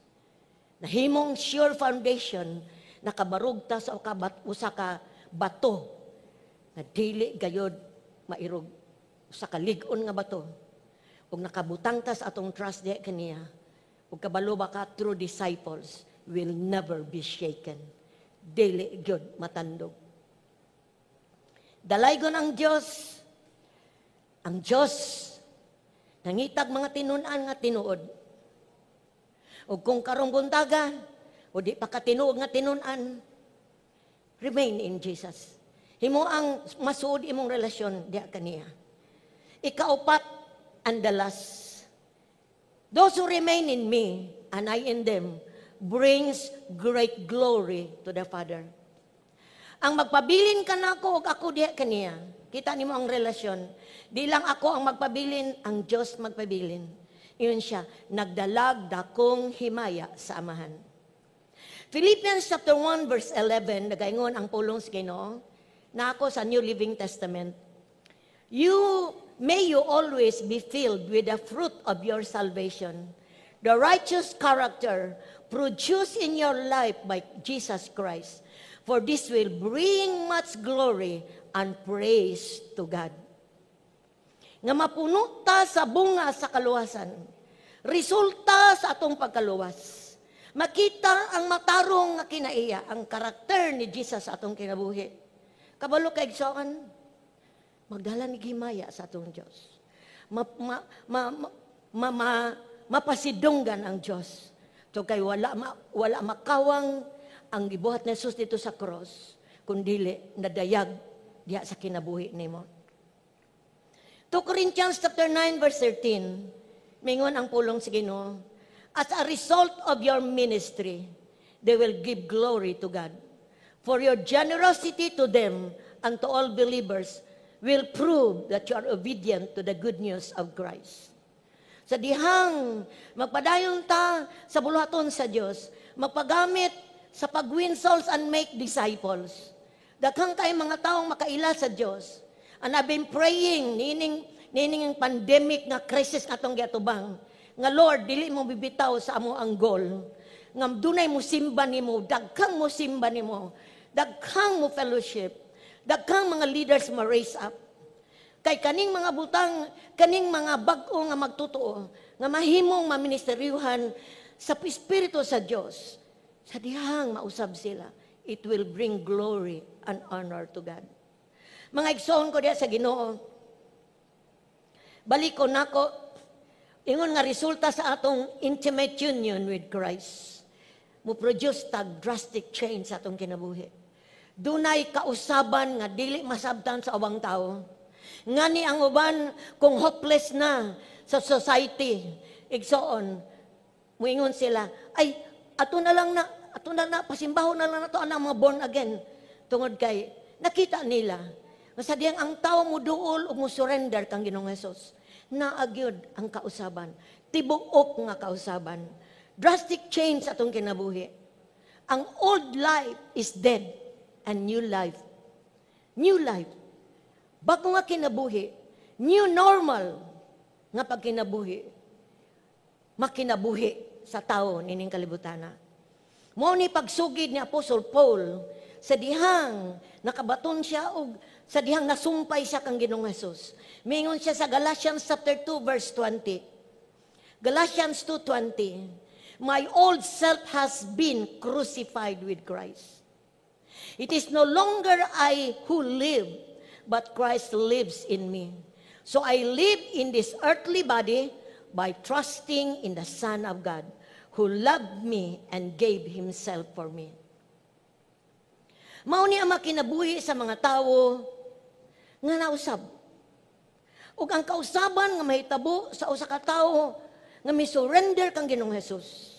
Speaker 5: Nahimong sure foundation nakabarog ta sa usa ka bato na dili gayod mairog, usa ka lig-on nga bato. Ug nakabutang ta sa atong trust diha kaniya. Ug kabalo ba ka, true disciples will never be shaken. Dili gyud matandog. Dalaygon ang Dios. Ang Dios nangitag mga tinun-an nga tinuod. Ug kung karong buntaga o di pa ka tinuod nga tinun-an, remain in Jesus. Himo ang masuod imong relasyon diha kaniya. Ikaupat, and the last. Those who remain in me and I in them brings great glory to the Father. Ang magpabilin ka na ako o ako diha kaniya. Kita nimo ang relasyon. Di lang ako ang magpabilin, ang Diyos magpabilin. Iyon siya, nagdalag dakong himaya sa amahan. Philippians chapter 1 verse 11, nagaingon ang pulong sa Ginoo, na ako sa New Living Testament. May you always be filled with the fruit of your salvation, the righteous character produced in your life by Jesus Christ. For this will bring much glory and praise to God. Nga mapuno ta sa bunga sa kaluwasan, resulta sa atong pagkaluwas. Makita ang matarong nga kinaiya, ang karakter ni Jesus sa atong kinabuhi. Kabalo kay igsoon, magdala ni himaya sa atong Dios. Mapasidunggan ang Dios. So kay wala makawang ang gibuhat ni Jesus dito sa cross, kundili nadayag diha sa kinabuhi nimo. 2 Corinthians chapter 9 verse 13. Mingon ang pulong sa Ginoo, as a result of your ministry, they will give glory to God. For your generosity to them and to all believers will prove that you are obedient to the good news of Christ. Sa dihang magpadayon ta sa buluhaton sa Dios, magpagamit sa pag-win souls and make disciples. Daghang kay mga taong makaila sa Dios. And I've been praying nining pandemic nga crisis atong giatubang. Nga Lord, dili mo bibitaw sa amo ang goal. Nga dunay mo simba nimo, daghang mo simba nimo, daghang mo fellowship, daghang mga leaders mo raise up. Kay kaning mga butang, kaning mga bag-o nga magtotoo, nga mahimong maministeryuhan sa Espiritu sa Dios. Sa dihang mausab sila, it will bring glory and honor to God. Mga igsoon ko diya sa Ginoo, balik ko nako, ingon nga resulta sa atong intimate union with Christ, mo produce tag drastic change sa atong kinabuhi. Dunay kausaban nga dili masabtan sa ubang tao. Ngani ang uban kung hopeless na sa society, igsoon, muingon sila, ay, ato na lang pasimbaho na lang na to ang mga born again. Tungod kay, nakita nila, sa diyang ang tao mo duol o mo surrender kang Ginoong Hesus, naagyod ang kausaban, tibuok nga kausaban, drastic change atong kinabuhi. Ang old life is dead, and new life. Bago nga kinabuhi, new normal nga pagkinabuhi, makinabuhi sa tao nining kalibutana. Mo ni pagsugid ni Apostle Paul sa dihang nakabaton siya og sa dihang nasumpay siya kang Ginoong Hesus. Mingon siya sa Galatians chapter 2 verse 20. Galatians 2:20. My old self has been crucified with Christ. It is no longer I who live, but Christ lives in me. So I live in this earthly body by trusting in the Son of God, who loved me and gave Himself for me. Mao ni ang makinabuhi sa mga tao nga nausab. Ug ang kausaban nga mahitabo sa usa ka tawo nga mi-surrender kang Ginoong Hesus,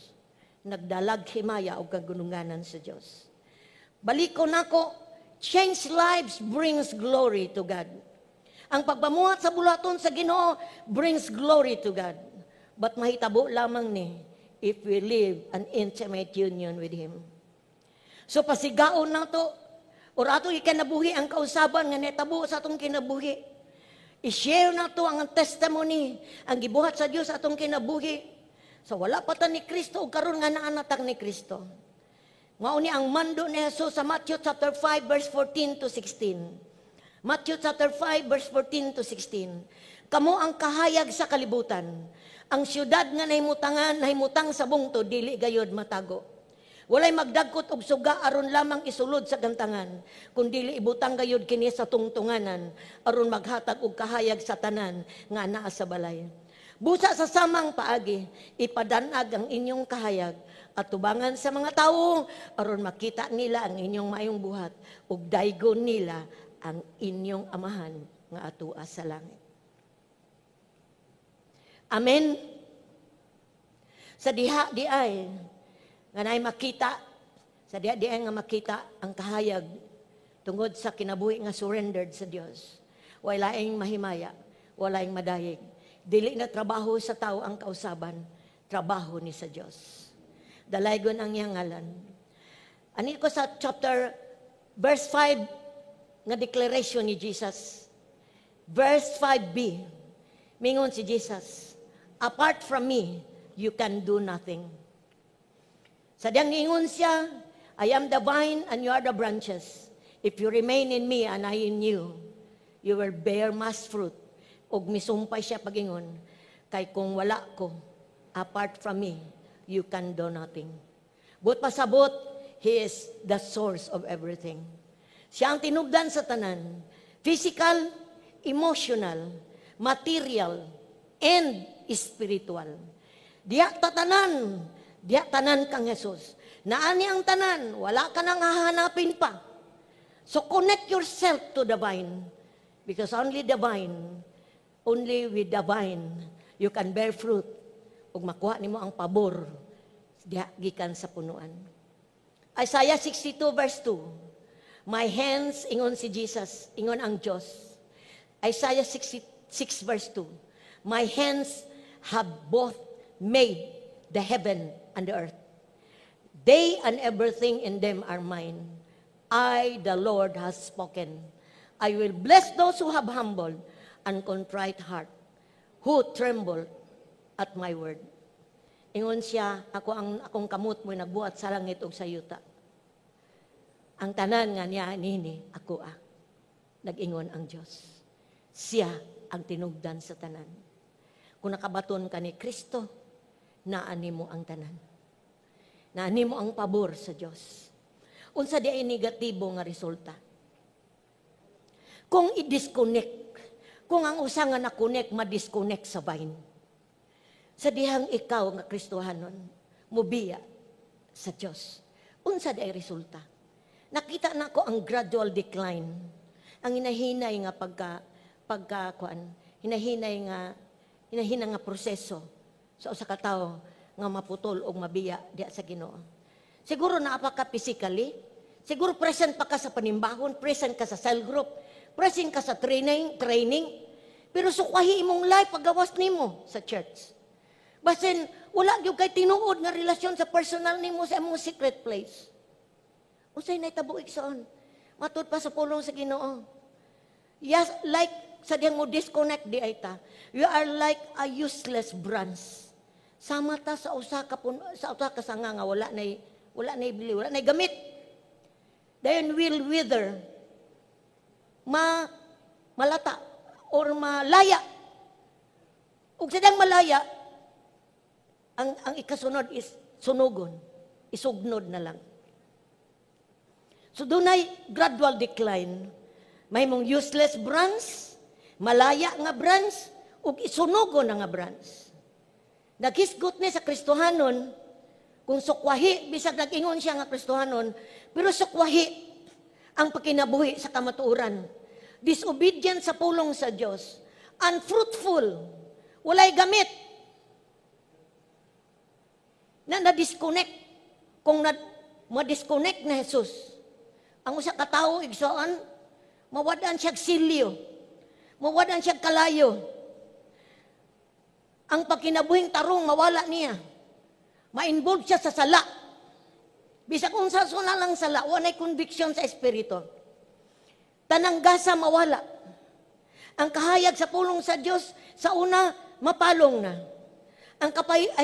Speaker 5: nagdalag himaya og kagununganan sa Dios. Baliko nako, change lives brings glory to God. Ang pagpamuhat sa bulaton sa Ginoo brings glory to God. But mahitabo lamang ni if we live an intimate union with Him. So pasigaon na to, or ato ikanabuhi ang kausaban nga netabo sa atong kinabuhi. I-share na to ang testimony, ang gibuhat sa Dios atong kinabuhi. So wala pa ta ni Kristo o karon nga naanatag ni Kristo. Mao ni ang mando ni Jesus sa Matthew chapter 5 verse 14 to 16. Matthew chapter 5 verse 14 to 16. Kamo ang kahayag sa kalibutan. Ang syudad nga nahimutang sa bungtod dili gayud matago. Walay magdagkot og suga aron lamang isulod sa gantangan, kundi ibutang gayud kini sa tungtunganan aron maghatag og kahayag sa tanan nga naa sa balay. Busa sa samang paagi, ipadanag ang inyong kahayag at tubangan sa mga tawo aron makita nila ang inyong maayong buhat ug daygon nila ang inyong amahan nga atua sa langit. Amen. Sa diha di ay nga naay makita, sa diha nga makita ang kahayag tungod sa kinabuhi nga surrendered sa Dios. Walaing mahimaya, walaing madayeg. Dili na trabaho sa tao ang kausaban, trabaho ni sa Dios. Dalaygon ang iyang ngalan. Ani ko sa chapter verse 5 nga declaration ni Jesus. Verse 5b. Mingon si Jesus, apart from me, you can do nothing. Sa diyang niingon siya, I am the vine and you are the branches. If you remain in me and I in you, you will bear much fruit. Ug misumpay siya pagingon, kay kung wala ko, apart from me, you can do nothing. But pasabot, He is the source of everything. Siya ang tinugdan sa tanan, physical, emotional, material, and spiritual. Diya tanan kang Jesus. Naani ang tanan, wala ka nang hahanapin pa. So connect yourself to the vine. Because only with the vine, you can bear fruit. Ug makuha nimo ang pabor diha gikan sa punuan. Isaiah 62 verse 2. My hands, ingon si Jesus, ingon ang Diyos. Isaiah 66 verse 2. My hands have both made the heaven and the earth. They and everything in them are mine. I, the Lord, has spoken. I will bless those who have humble and contrite heart, who tremble at my word. Ingon siya, akong kamot mo nagbuhat sa langit ug sa yuta. Ang tanan nga niya nini, ako nag-ingon ang Diyos. Siya ang tinugdan sa tanan. Kung nakabaton ka ni Kristo, naani mo ang tanan. Naani mo ang pabor sa Diyos. Unsa di ay negatibo nga resulta. Kung i-disconnect, kung ang usa nga na-connect, ma-disconnect sa vine. Sa dihang ikaw nga Kristohanon, mubiya sa Diyos. Unsa di ay resulta. Nakita na ko ang gradual decline. Ang hinahinay nga hinahinay nga proseso sa usa ka tawo nga maputol og mabiya diha sa Ginoo. Siguro naapa ka physically, siguro present pa ka sa panimbahon, present ka sa cell group, present ka sa training, pero sukwahi imong life paggawas nimo sa church. Basin wala gyud kay tinuod nga relasyon sa personal nimo sa imong secret place. Unsay nahitabo igsoon? Matud pa sa pulong sa Ginoo. Yes, like sa diyang mo disconnect di ay ta. You are like a useless branch. Sama ta sa usa ka sanga nga wala nay bili, wala nay gamit. Then will wither. Malata or malaya. Ug sa diyang malaya ang ikasunod is sunugon, isugnod na lang. So dunay gradual decline. May mong useless branch, malaya nga branch, ug isunugon na nga branch. Naghisgot ni sa Kristohanon, kung sukwahi, bisag nag-ingon siya nga Kristohanon, pero sukwahi ang pakinabuhi sa kamatuoran. Disobedient sa pulong sa Dios, unfruitful, walay gamit, na-disconnect. Kung ma-disconnect na Jesus, ang usa ka tawo igsoon, mawadan siya silyo, mawadan siya kalayo. Ang pakinabuhing tarong mawala niya. Ma-involve siya sa sala. Bisag unsa na lang sala, walay conviction sa espiritu. Tanang gasa mawala. Ang kahayag sa pulong sa Dios sa una mapalong na. Ang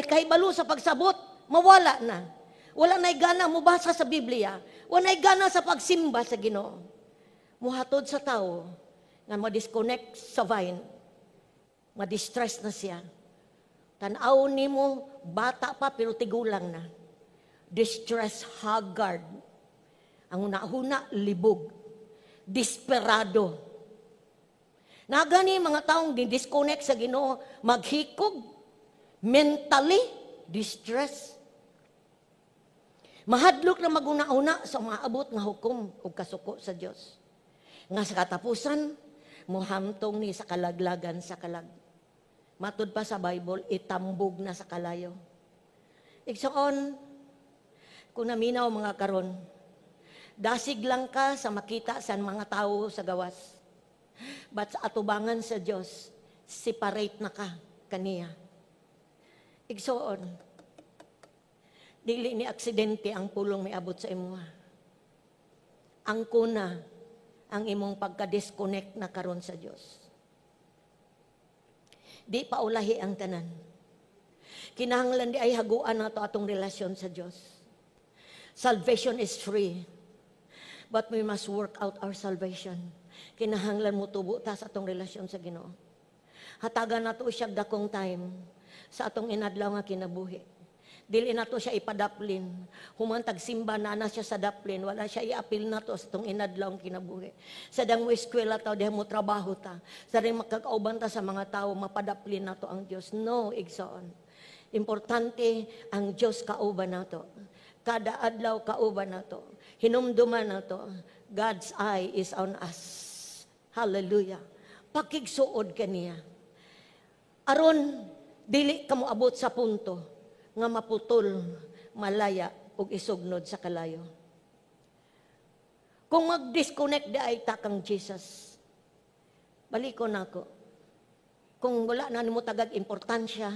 Speaker 5: kahibalo sa pagsabot mawala na. Wala na'y gana mo basa sa Biblia. Wala na'y gana sa pagsimba sa Ginoo. Muhatod sa tao nga ma-disconnect sa vine. Ma-distress na siya. Tanaw nimo bata pa pero tigulang na. Distress haggard. Ang una-una libog. Desperado. Nagani mga taong di-disconnect sa Ginoo, maghikog, mentally distress. Mahadlok na maguna-una sa mga abot nga hukom o kasuko sa Dios. Nga sa katapusan, muhamtong ni sa kalaglagan sa kalag. Matud pa sa Bible, itambog na sa kalayo. Igsoon, kung naminaw mga karon, dasig lang ka sa makita sa mga tao sa gawas. But sa atubangan sa Dios, separate na ka kaniya. Igsoon, dili ni aksidente ang pulong may abot sa imuha. Ang kuna, ang imong pagka-disconnect na karon sa Dios. Di pa ulahi ang tanan. Kinahanglan di ay haguan nato atong relasyon sa Dios. Salvation is free. But we must work out our salvation. Kinahanglan mo tubo ta sa atong relasyon sa Ginoo. Hatagan nato siya dakong time sa atong inadlaw nga kinabuhi. Dili nato siya ipadaplin. Humantag simba na siya sa daplin. Wala siya iapil nato sa itong inadlaw ang kinabuhi. Sa dang mo eskwela tao, diha mo trabaho ta. Sa rin makakauban ta sa mga tao, mapadaplin nato ang Diyos. No, igsoon. Importante ang Diyos kauban nato. Kada adlaw kauban nato. Hinumduman nato. God's eye is on us. Hallelujah. Pakigsuod kaniya. Aron, dili ka mo abot sa punto nga maputol, malaya, ug isugnod sa kalayo. Kung mag-disconnect di ay takang Jesus, balikon ako. Kung wala na nimo tagag importansya,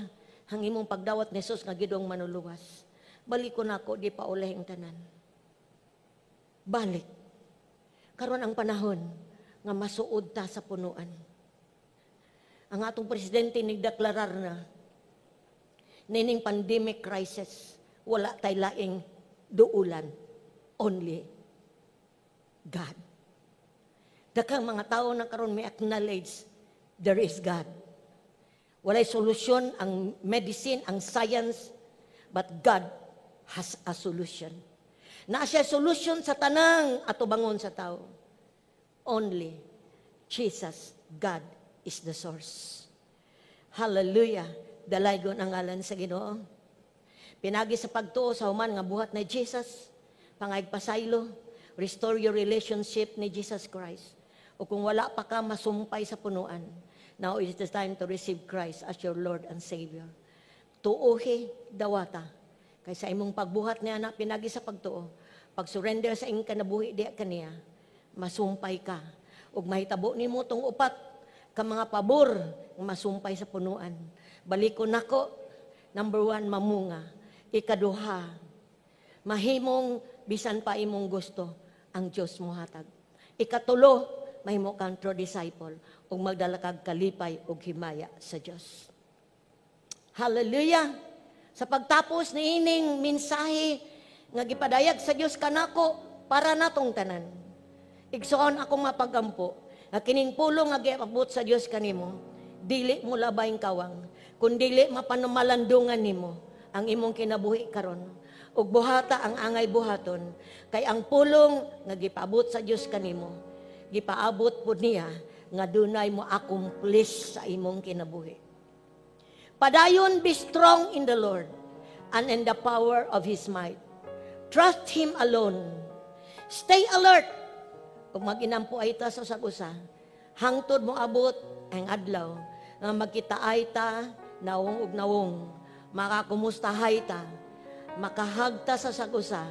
Speaker 5: ang imong pagdawat ni Jesus nga gidong manuluwas, balikon ako, di pa ulahing tanan. Balik. Karon ang panahon nga masuod ta sa punuan. Ang atong presidente nigdeklarar na, nining pandemic crisis, wala tay laing duulan. Only God. Dakang mga tao na karon may acknowledge there is God. Walay solusyon ang medicine, ang science, but God has a solution. Na siya solution sa tanang atubangon sa tao. Only Jesus, God, is the source. Hallelujah. Dalaygon ang ngalan sa Ginoo. Pinagi sa pagtuo sa human nga buhat ni Jesus, pangagpasaylo, restore your relationship ni Jesus Christ. O kung wala pa ka masumpay sa punuan, now is the time to receive Christ as your Lord and Savior. Tuohi dawata. Kay sa imong pagbuhat niya na pinagi sa pagtuo, pag-surrender sa imong kanabuhi di kaniya, masumpay ka. Ug mahitabo nimo tong upat ka mga pabor nga masumpay sa punuan. Balikon nako, number 1, mamunga. Ikaduha, mahimong bisan pa imong gusto ang Diyos mo hatag. Ikatulo, mahimo kang true disciple ug magdala kag kalipay ug himaya sa Diyos. Hallelujah! Sa pagtapos ni ining mensahe nga gipadayag sa Diyos kanako para natong tanan. Igsoon akong mapagampo nga kining pulong nga giabot sa Diyos kanimo, dili mo labayng kawang, kundili mapanamalandungan nimo ang imong kinabuhi karon. Ug buhata ang angay buhaton, kay ang pulong nga gipaabot sa Dios kanimo, gipaabot pud niya nga dunay mo accomplish sa imong kinabuhi. Padayon, be strong in the Lord and in the power of His might. Trust Him alone. Stay alert. Ug mag-inampo ay ta sa usag-usa, hangtod mo abot ang adlaw nga magkitaay ta nawong ug nawong, makakumustahay ta, makahagta sa sagusa,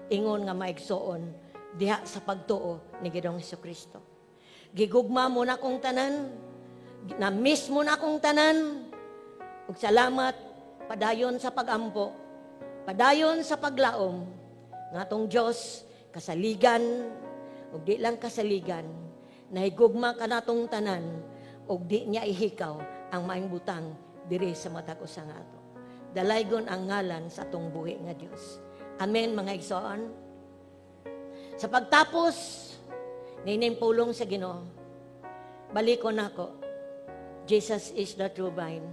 Speaker 5: ingon nga maigsoon diha sa pagtuo ni Ginoong Hesukristo. Gigugma mo na kong tanan, na-miss mo na kong tanan, ug salamat padayon sa pagampo, padayon sa paglaom, nga atong Diyos kasaligan, ug di lang kasaligan, nahigugma ka natong tanan, ug di niya ihikaw ang maing butang diri sa matag usa nga ato. Dalaygon ang ngalan sa atong buhi nga Dios. Amen, mga igsoon. Sa pagtapos nining pulong sa Ginoo, balikon nako, Jesus is the true vine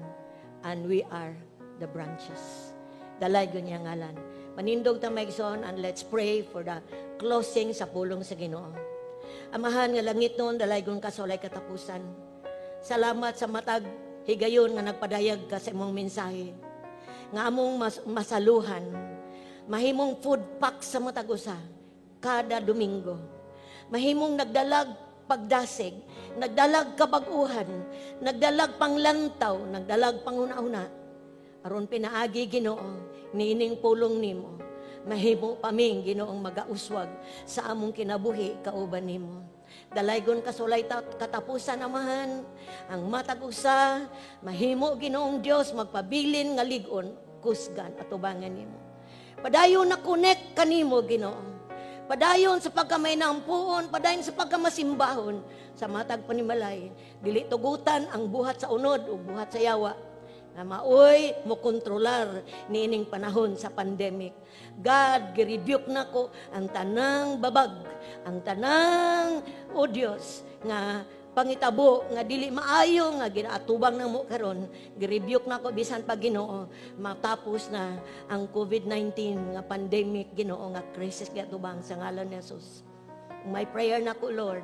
Speaker 5: and we are the branches. Dalaygon niya ngalan. Manindog ta, mga igsoon, and let's pray for the closing sa pulong sa Ginoo. Amahan nga langit noon, dalaygon ka sa walay katapusan. Salamat sa matag higayon nga nagpadayag ka sa imong mensahe, nga among masaluhan, mahimong food pack sa matag usa kada Domingo, mahimong nagdalag pagdasig, nagdalag kabag-uhan, nagdalag panglantaw, nagdalag panguna-una, aron pinaagi Ginoo niining pulong nimo, mahimo paming Ginoong magauswag sa among kinabuhi kauban nimo. Dalaygon kasulay katapusan, amahan, ang matag usa, mahimo Ginoong Dios magpabilin nga ligon, kusgan at tubangan nimo. Padayon na connect kanimo Ginoo. Padayon sa pagkamay nampuon, padayon sa pagkamasimbahon sa matag panimalay, dili tugutan ang buhat sa unod o buhat sa yawa, na maoy mo kontrolar niining panahon sa pandemic. God, girebuke na ko ang tanang babag, ang tanang, o Dios, nga pangitabo, nga dili maayo, nga ginaatubang na mo karon, girebuke na ko bisan pa Ginoo, matapos na ang COVID-19 nga pandemic Ginoo nga crisis gatubang sa ngalan ni Jesus. My prayer na ko, Lord,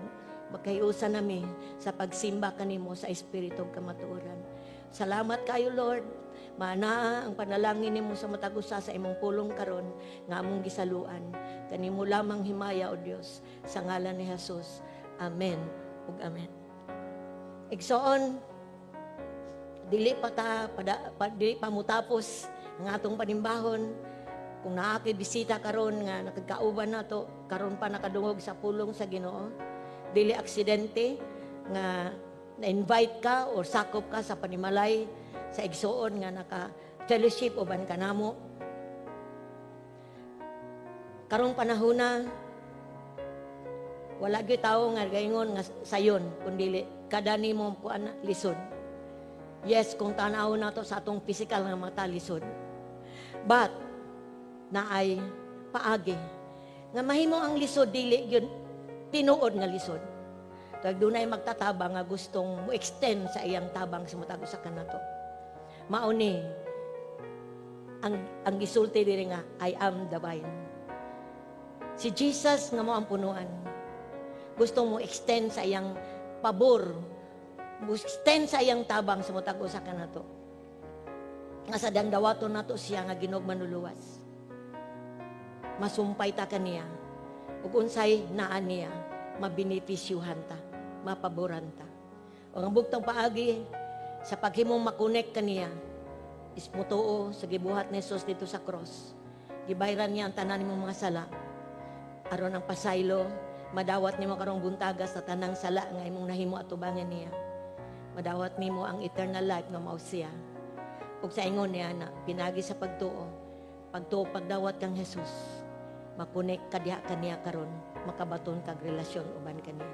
Speaker 5: magkayusa nami sa pagsimba kanimo sa espiritu ug kamatuoran. Salamat kayo, Lord. Mana ang panalangin nimo sa matag usa sa imong pulong karon nga among gisaluan. Kanimo lamang himaya, O Dios, sa ngalan ni Jesus. Amen ug amen. Igsoon, dili pa mutapos ang atong panimbahon. Kung naakay bisita karon nga nakagkauban nato, karon pa nakadungog sa pulong sa Ginoo, dili aksidente nga na-invite ka o sakop ka sa panimalay sa igsoon nga naka-fellowship uban ka namo. Karong panahona, wala gyud tawo nga gaingon nga sayon kundi kada nimo kuan lisod. Yes, kung tanaw nato sa atong physical nga mata lisod. But naay paagi nga mahimo ang lisod dili gyud tinuod nga lisod. Tag dunay magtatabang nga gustong mo-extend sa iyang tabang sa matag usa ka nato. Mao ni ang gisulti diri nga I am the vine. Si Jesus nga mo ang punuan. Gusto mo extend sa iyang pabor, mo extend sa iyang tabang sa matag usa ka nato. Nga sa dandawaton nato siya nga Ginog manuluwas. Masumpay ta kaniya. Ug unsay naa niya, mabenepisyuhan ta, mapaboran ta. O ang bugtong paagi sa paghimong makonek kaniya is mutuo sa gibuhat ni Jesus dito sa cross. Gibayran niya ang tanan nimong mga sala. Aron ang pasaylo, madawat nimo karong buntaga sa tanang sala nga imong nahimo atubangan niya. Madawat nimo ang eternal life nga mao siya. Ug sa ingon niya na pinagi sa pagtuo, pagdawat kang Jesus, makonek ka diha kaniya karon, makabaton kag relasyon uban kaniya.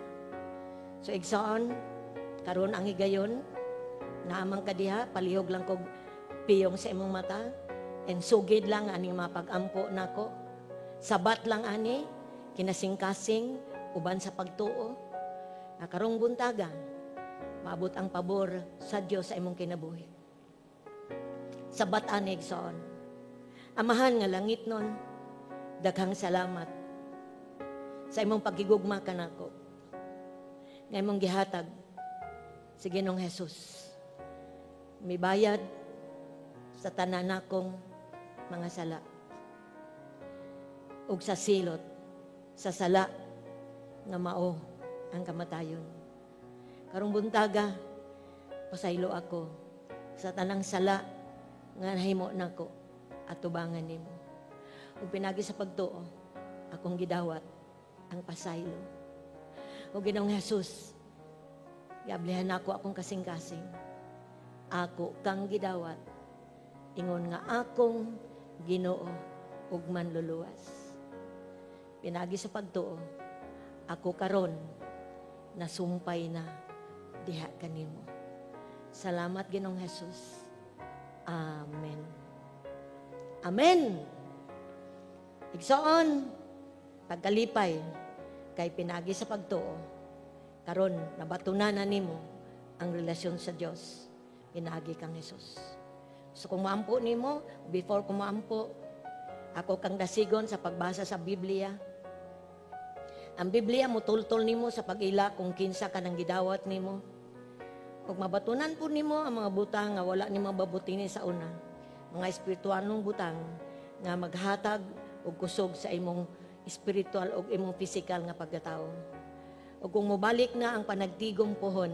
Speaker 5: So igsoon, karon ang higayon, naamang ka diha, palihog lang kog piyong sa imong mata, and sugid lang aning mapag-ampo nako. Sabat lang ani, kinasing-kasing, uban sa pagtuo, na karong buntaga, maabot ang pabor sa Dios sa imong kinabuhi. Sabat ani igsoon. Amahan nga langit nun, daghang salamat sa imong pagigugma kanako. Nga imong gihatag si Ginoong Hesus. May bayad sa tanan akong mga sala. Ug sa silot, sa sala nga mao ang kamatayon. Karong buntaga, pasaylo ako sa tanang sala nga nahimo nako at tubangan nimo. Ug pinagi sa pagtuo, akong gidawat ang pasaylo. O Ginoong Hesus, iablihan ako akong kasing-kasing. Ako kang gidawat, ingon nga akong Ginoo ug manluluwas. Pinagi sa pagtuo, ako karon nasumpay na diha kanimo. Salamat Ginoong Hesus. Amen. Amen. Igsoon, pagkalipay, kay pinagi sa pagtuo, karon nabatunan na nimo ang relasyon sa Dios. Pinagi kang Hesus. So kung maampo nimo, before kung maampo, ako kang dasigon sa pagbasa sa Biblia. Ang Biblia mutultol nimo sa pag-ila kung kinsa ka nang gidawat nimo. Kung mabatunan po nimo ang mga butang nga wala nimo babutini sa una, mga espiritualong butang nga maghatag og kusog sa imong espiritual o imong physical nga pagkatao. O kung mobalik na ang panagtigom pohon,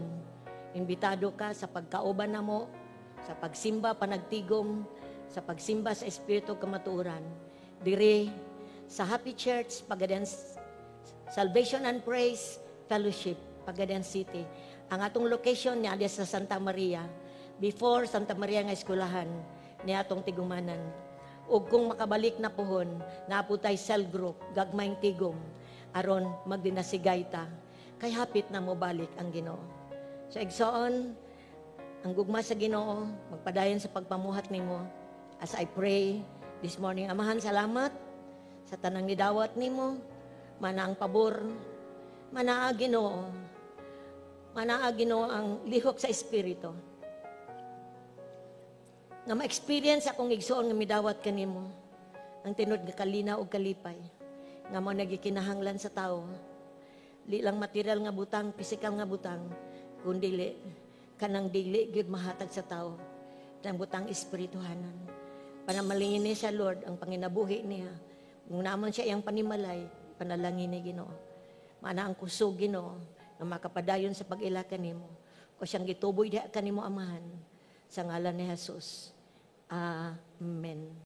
Speaker 5: imbitado ka sa pagkauban namo, sa pagsimba panagtigom, sa pagsimba sa espiritu kamatuoran, dire sa Happy Church, Pagadan Salvation and Praise Fellowship, Pagadan City. Ang atong location niya sa Santa Maria, before Santa Maria nga eskwelahan ni atong tigumanan. Ug kung makabalik na pohon, naaputay cell group, gagmayng tigom, aron magdinasigay ta, kay hapit na mo balik ang Ginoo. So igsoon, ang gugma sa Ginoo, magpadayon sa pagpamuhat nimo. As I pray this morning, Amahan, salamat sa tanang nidawat nimo, mana ang pabor, mana Ginoo, ang lihok sa espiritu. Nga ma-experience akong igsoon nga midawat kanimo, ang tinod nga kalinaw o kalipay, nga mo nagikinahanglan sa tao. Di lang material nga butang, physical nga butang, kundi kanang dili gyud mahatag sa tao, ang butang espirituhanan. Panamalingin niya sa Lord ang panginabuhi niya. Kung naman siya iyang panimalay, panalangin ni Ginoo. Mana ang kusog Ginoo na makapadayon sa pag-ila kanimo. O siyang gituboy diha kanimo Amahan, sa ngalan ni Jesus. Amen.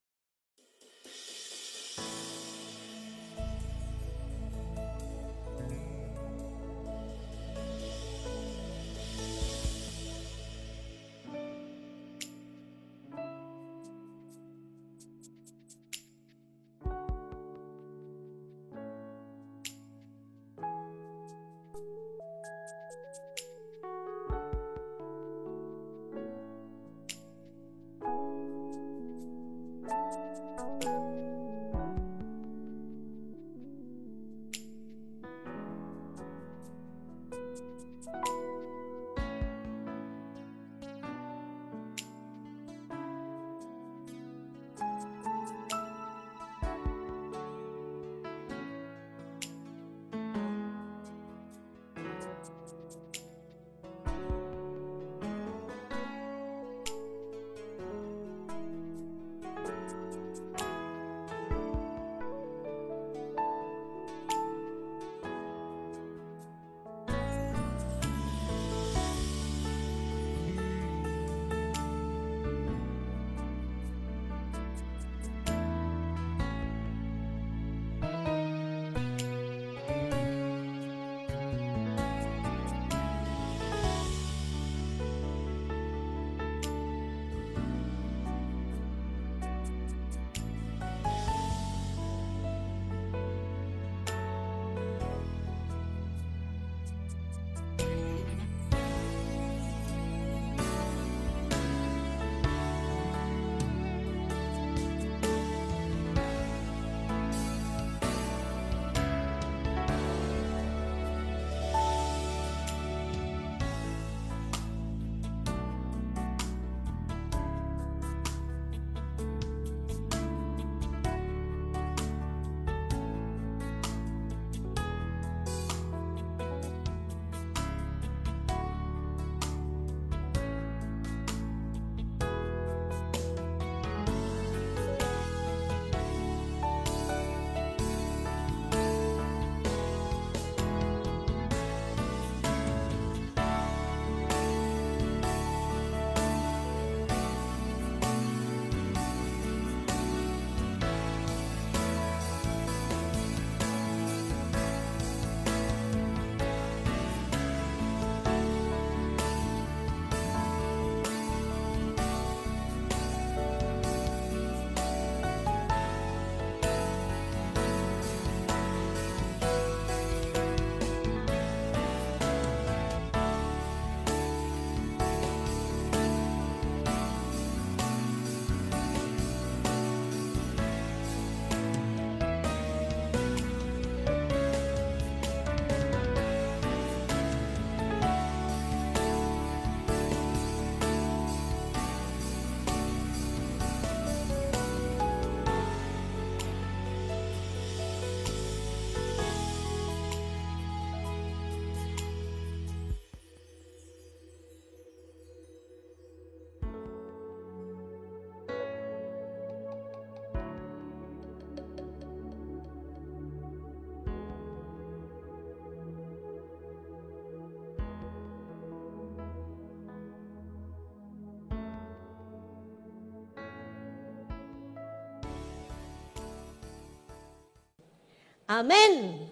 Speaker 5: Amen.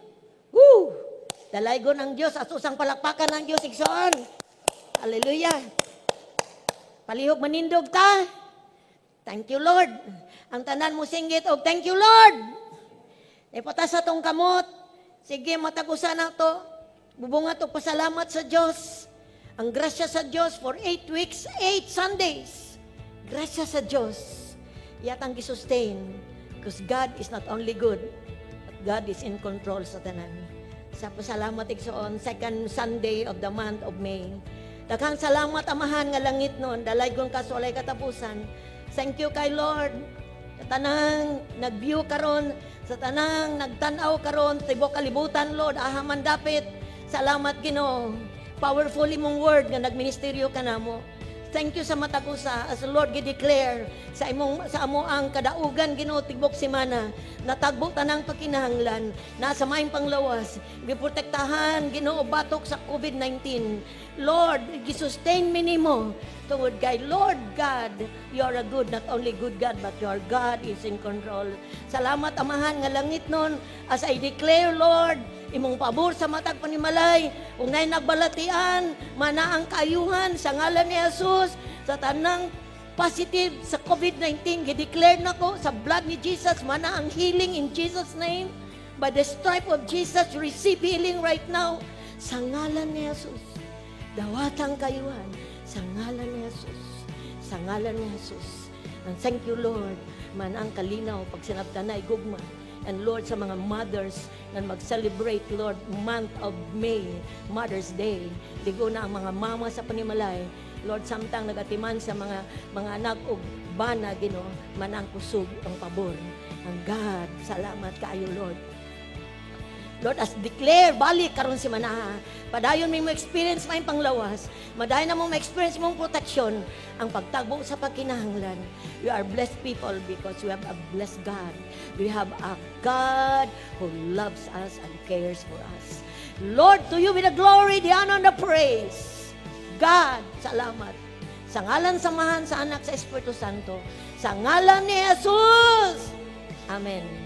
Speaker 5: Woo! Dalaygon ang Diyos, asusang palakpakan ng Diyos, igsoon. Hallelujah. Palihog manindog ta. Thank you, Lord. Ang tanan mo singgit, og thank you, Lord. Ipatas sa tong kamot. Sige, matagusan na to. Bubunga to pasalamat sa Diyos. Ang grasya sa Diyos for 8 weeks, 8 Sundays. Grasya sa Diyos. Yatang gisustain. Because God is not only good, but God is in control sa tanan. Sa pasalamat igsoon, second Sunday of the month of May. Daghang salamat amahan nga langit noon, dalaygon ka sa walay katapusan. Thank you kay Lord. Sa tanang nag-view karon, sa tanang nagtanaw karon, tibok kalibutan Lord, ahaman dapit. Salamat Ginoo. Powerful imong word nga nagministeryo ka namo. Thank you sa matagusa as the Lord gi-declare sa amo ang kadaugan Ginoo tigbok semana natagbo tanang pagkinahanglan nasa maayong panglawas giprotektahan Ginoo batok sa COVID-19. Lord, gi-sustain mi nimo tungod kay Lord God, you are a good, not only good God, but your God is in control. Salamat amahan nga langit nun as I declare Lord, imong pabor sa matag panimalay, unay nagbalatian, mana ang kaayuhan sa ngalan ni Jesus, sa tanang positive sa COVID-19, gi-declare na ko sa blood ni Jesus, mana ang healing in Jesus' name. By the stripe of Jesus, receive healing right now. Sa ngalan ni Jesus, dawatang kaayuhan, sa ngalan ni Jesus, sa ngalan ni Jesus. And thank you Lord, man ang kalinaw, pag sinabtanay gugma. And Lord, sa mga mothers na mag-celebrate, Lord, month of May, Mother's Day. Ligo na ang mga mama sa panimalay. Lord, samtang nagatiman sa mga anak o bana, Ginoo, manang kusog ang pabor. Ang God, salamat kaayo, Lord. Lord, as declare, balik karon si Manaha. Padayon may experience may panglawas. Madayon na mo ma-experience mong proteksyon. Ang pagtagbo sa pagkinahanglan. We are blessed people because we have a blessed God. We have a God who loves us and cares for us. Lord, to you be the glory, the honor, and the praise. God, salamat. Sa ngalan samahan sa anak sa Espiritu Santo. Sa ngalan ni Jesus. Amen.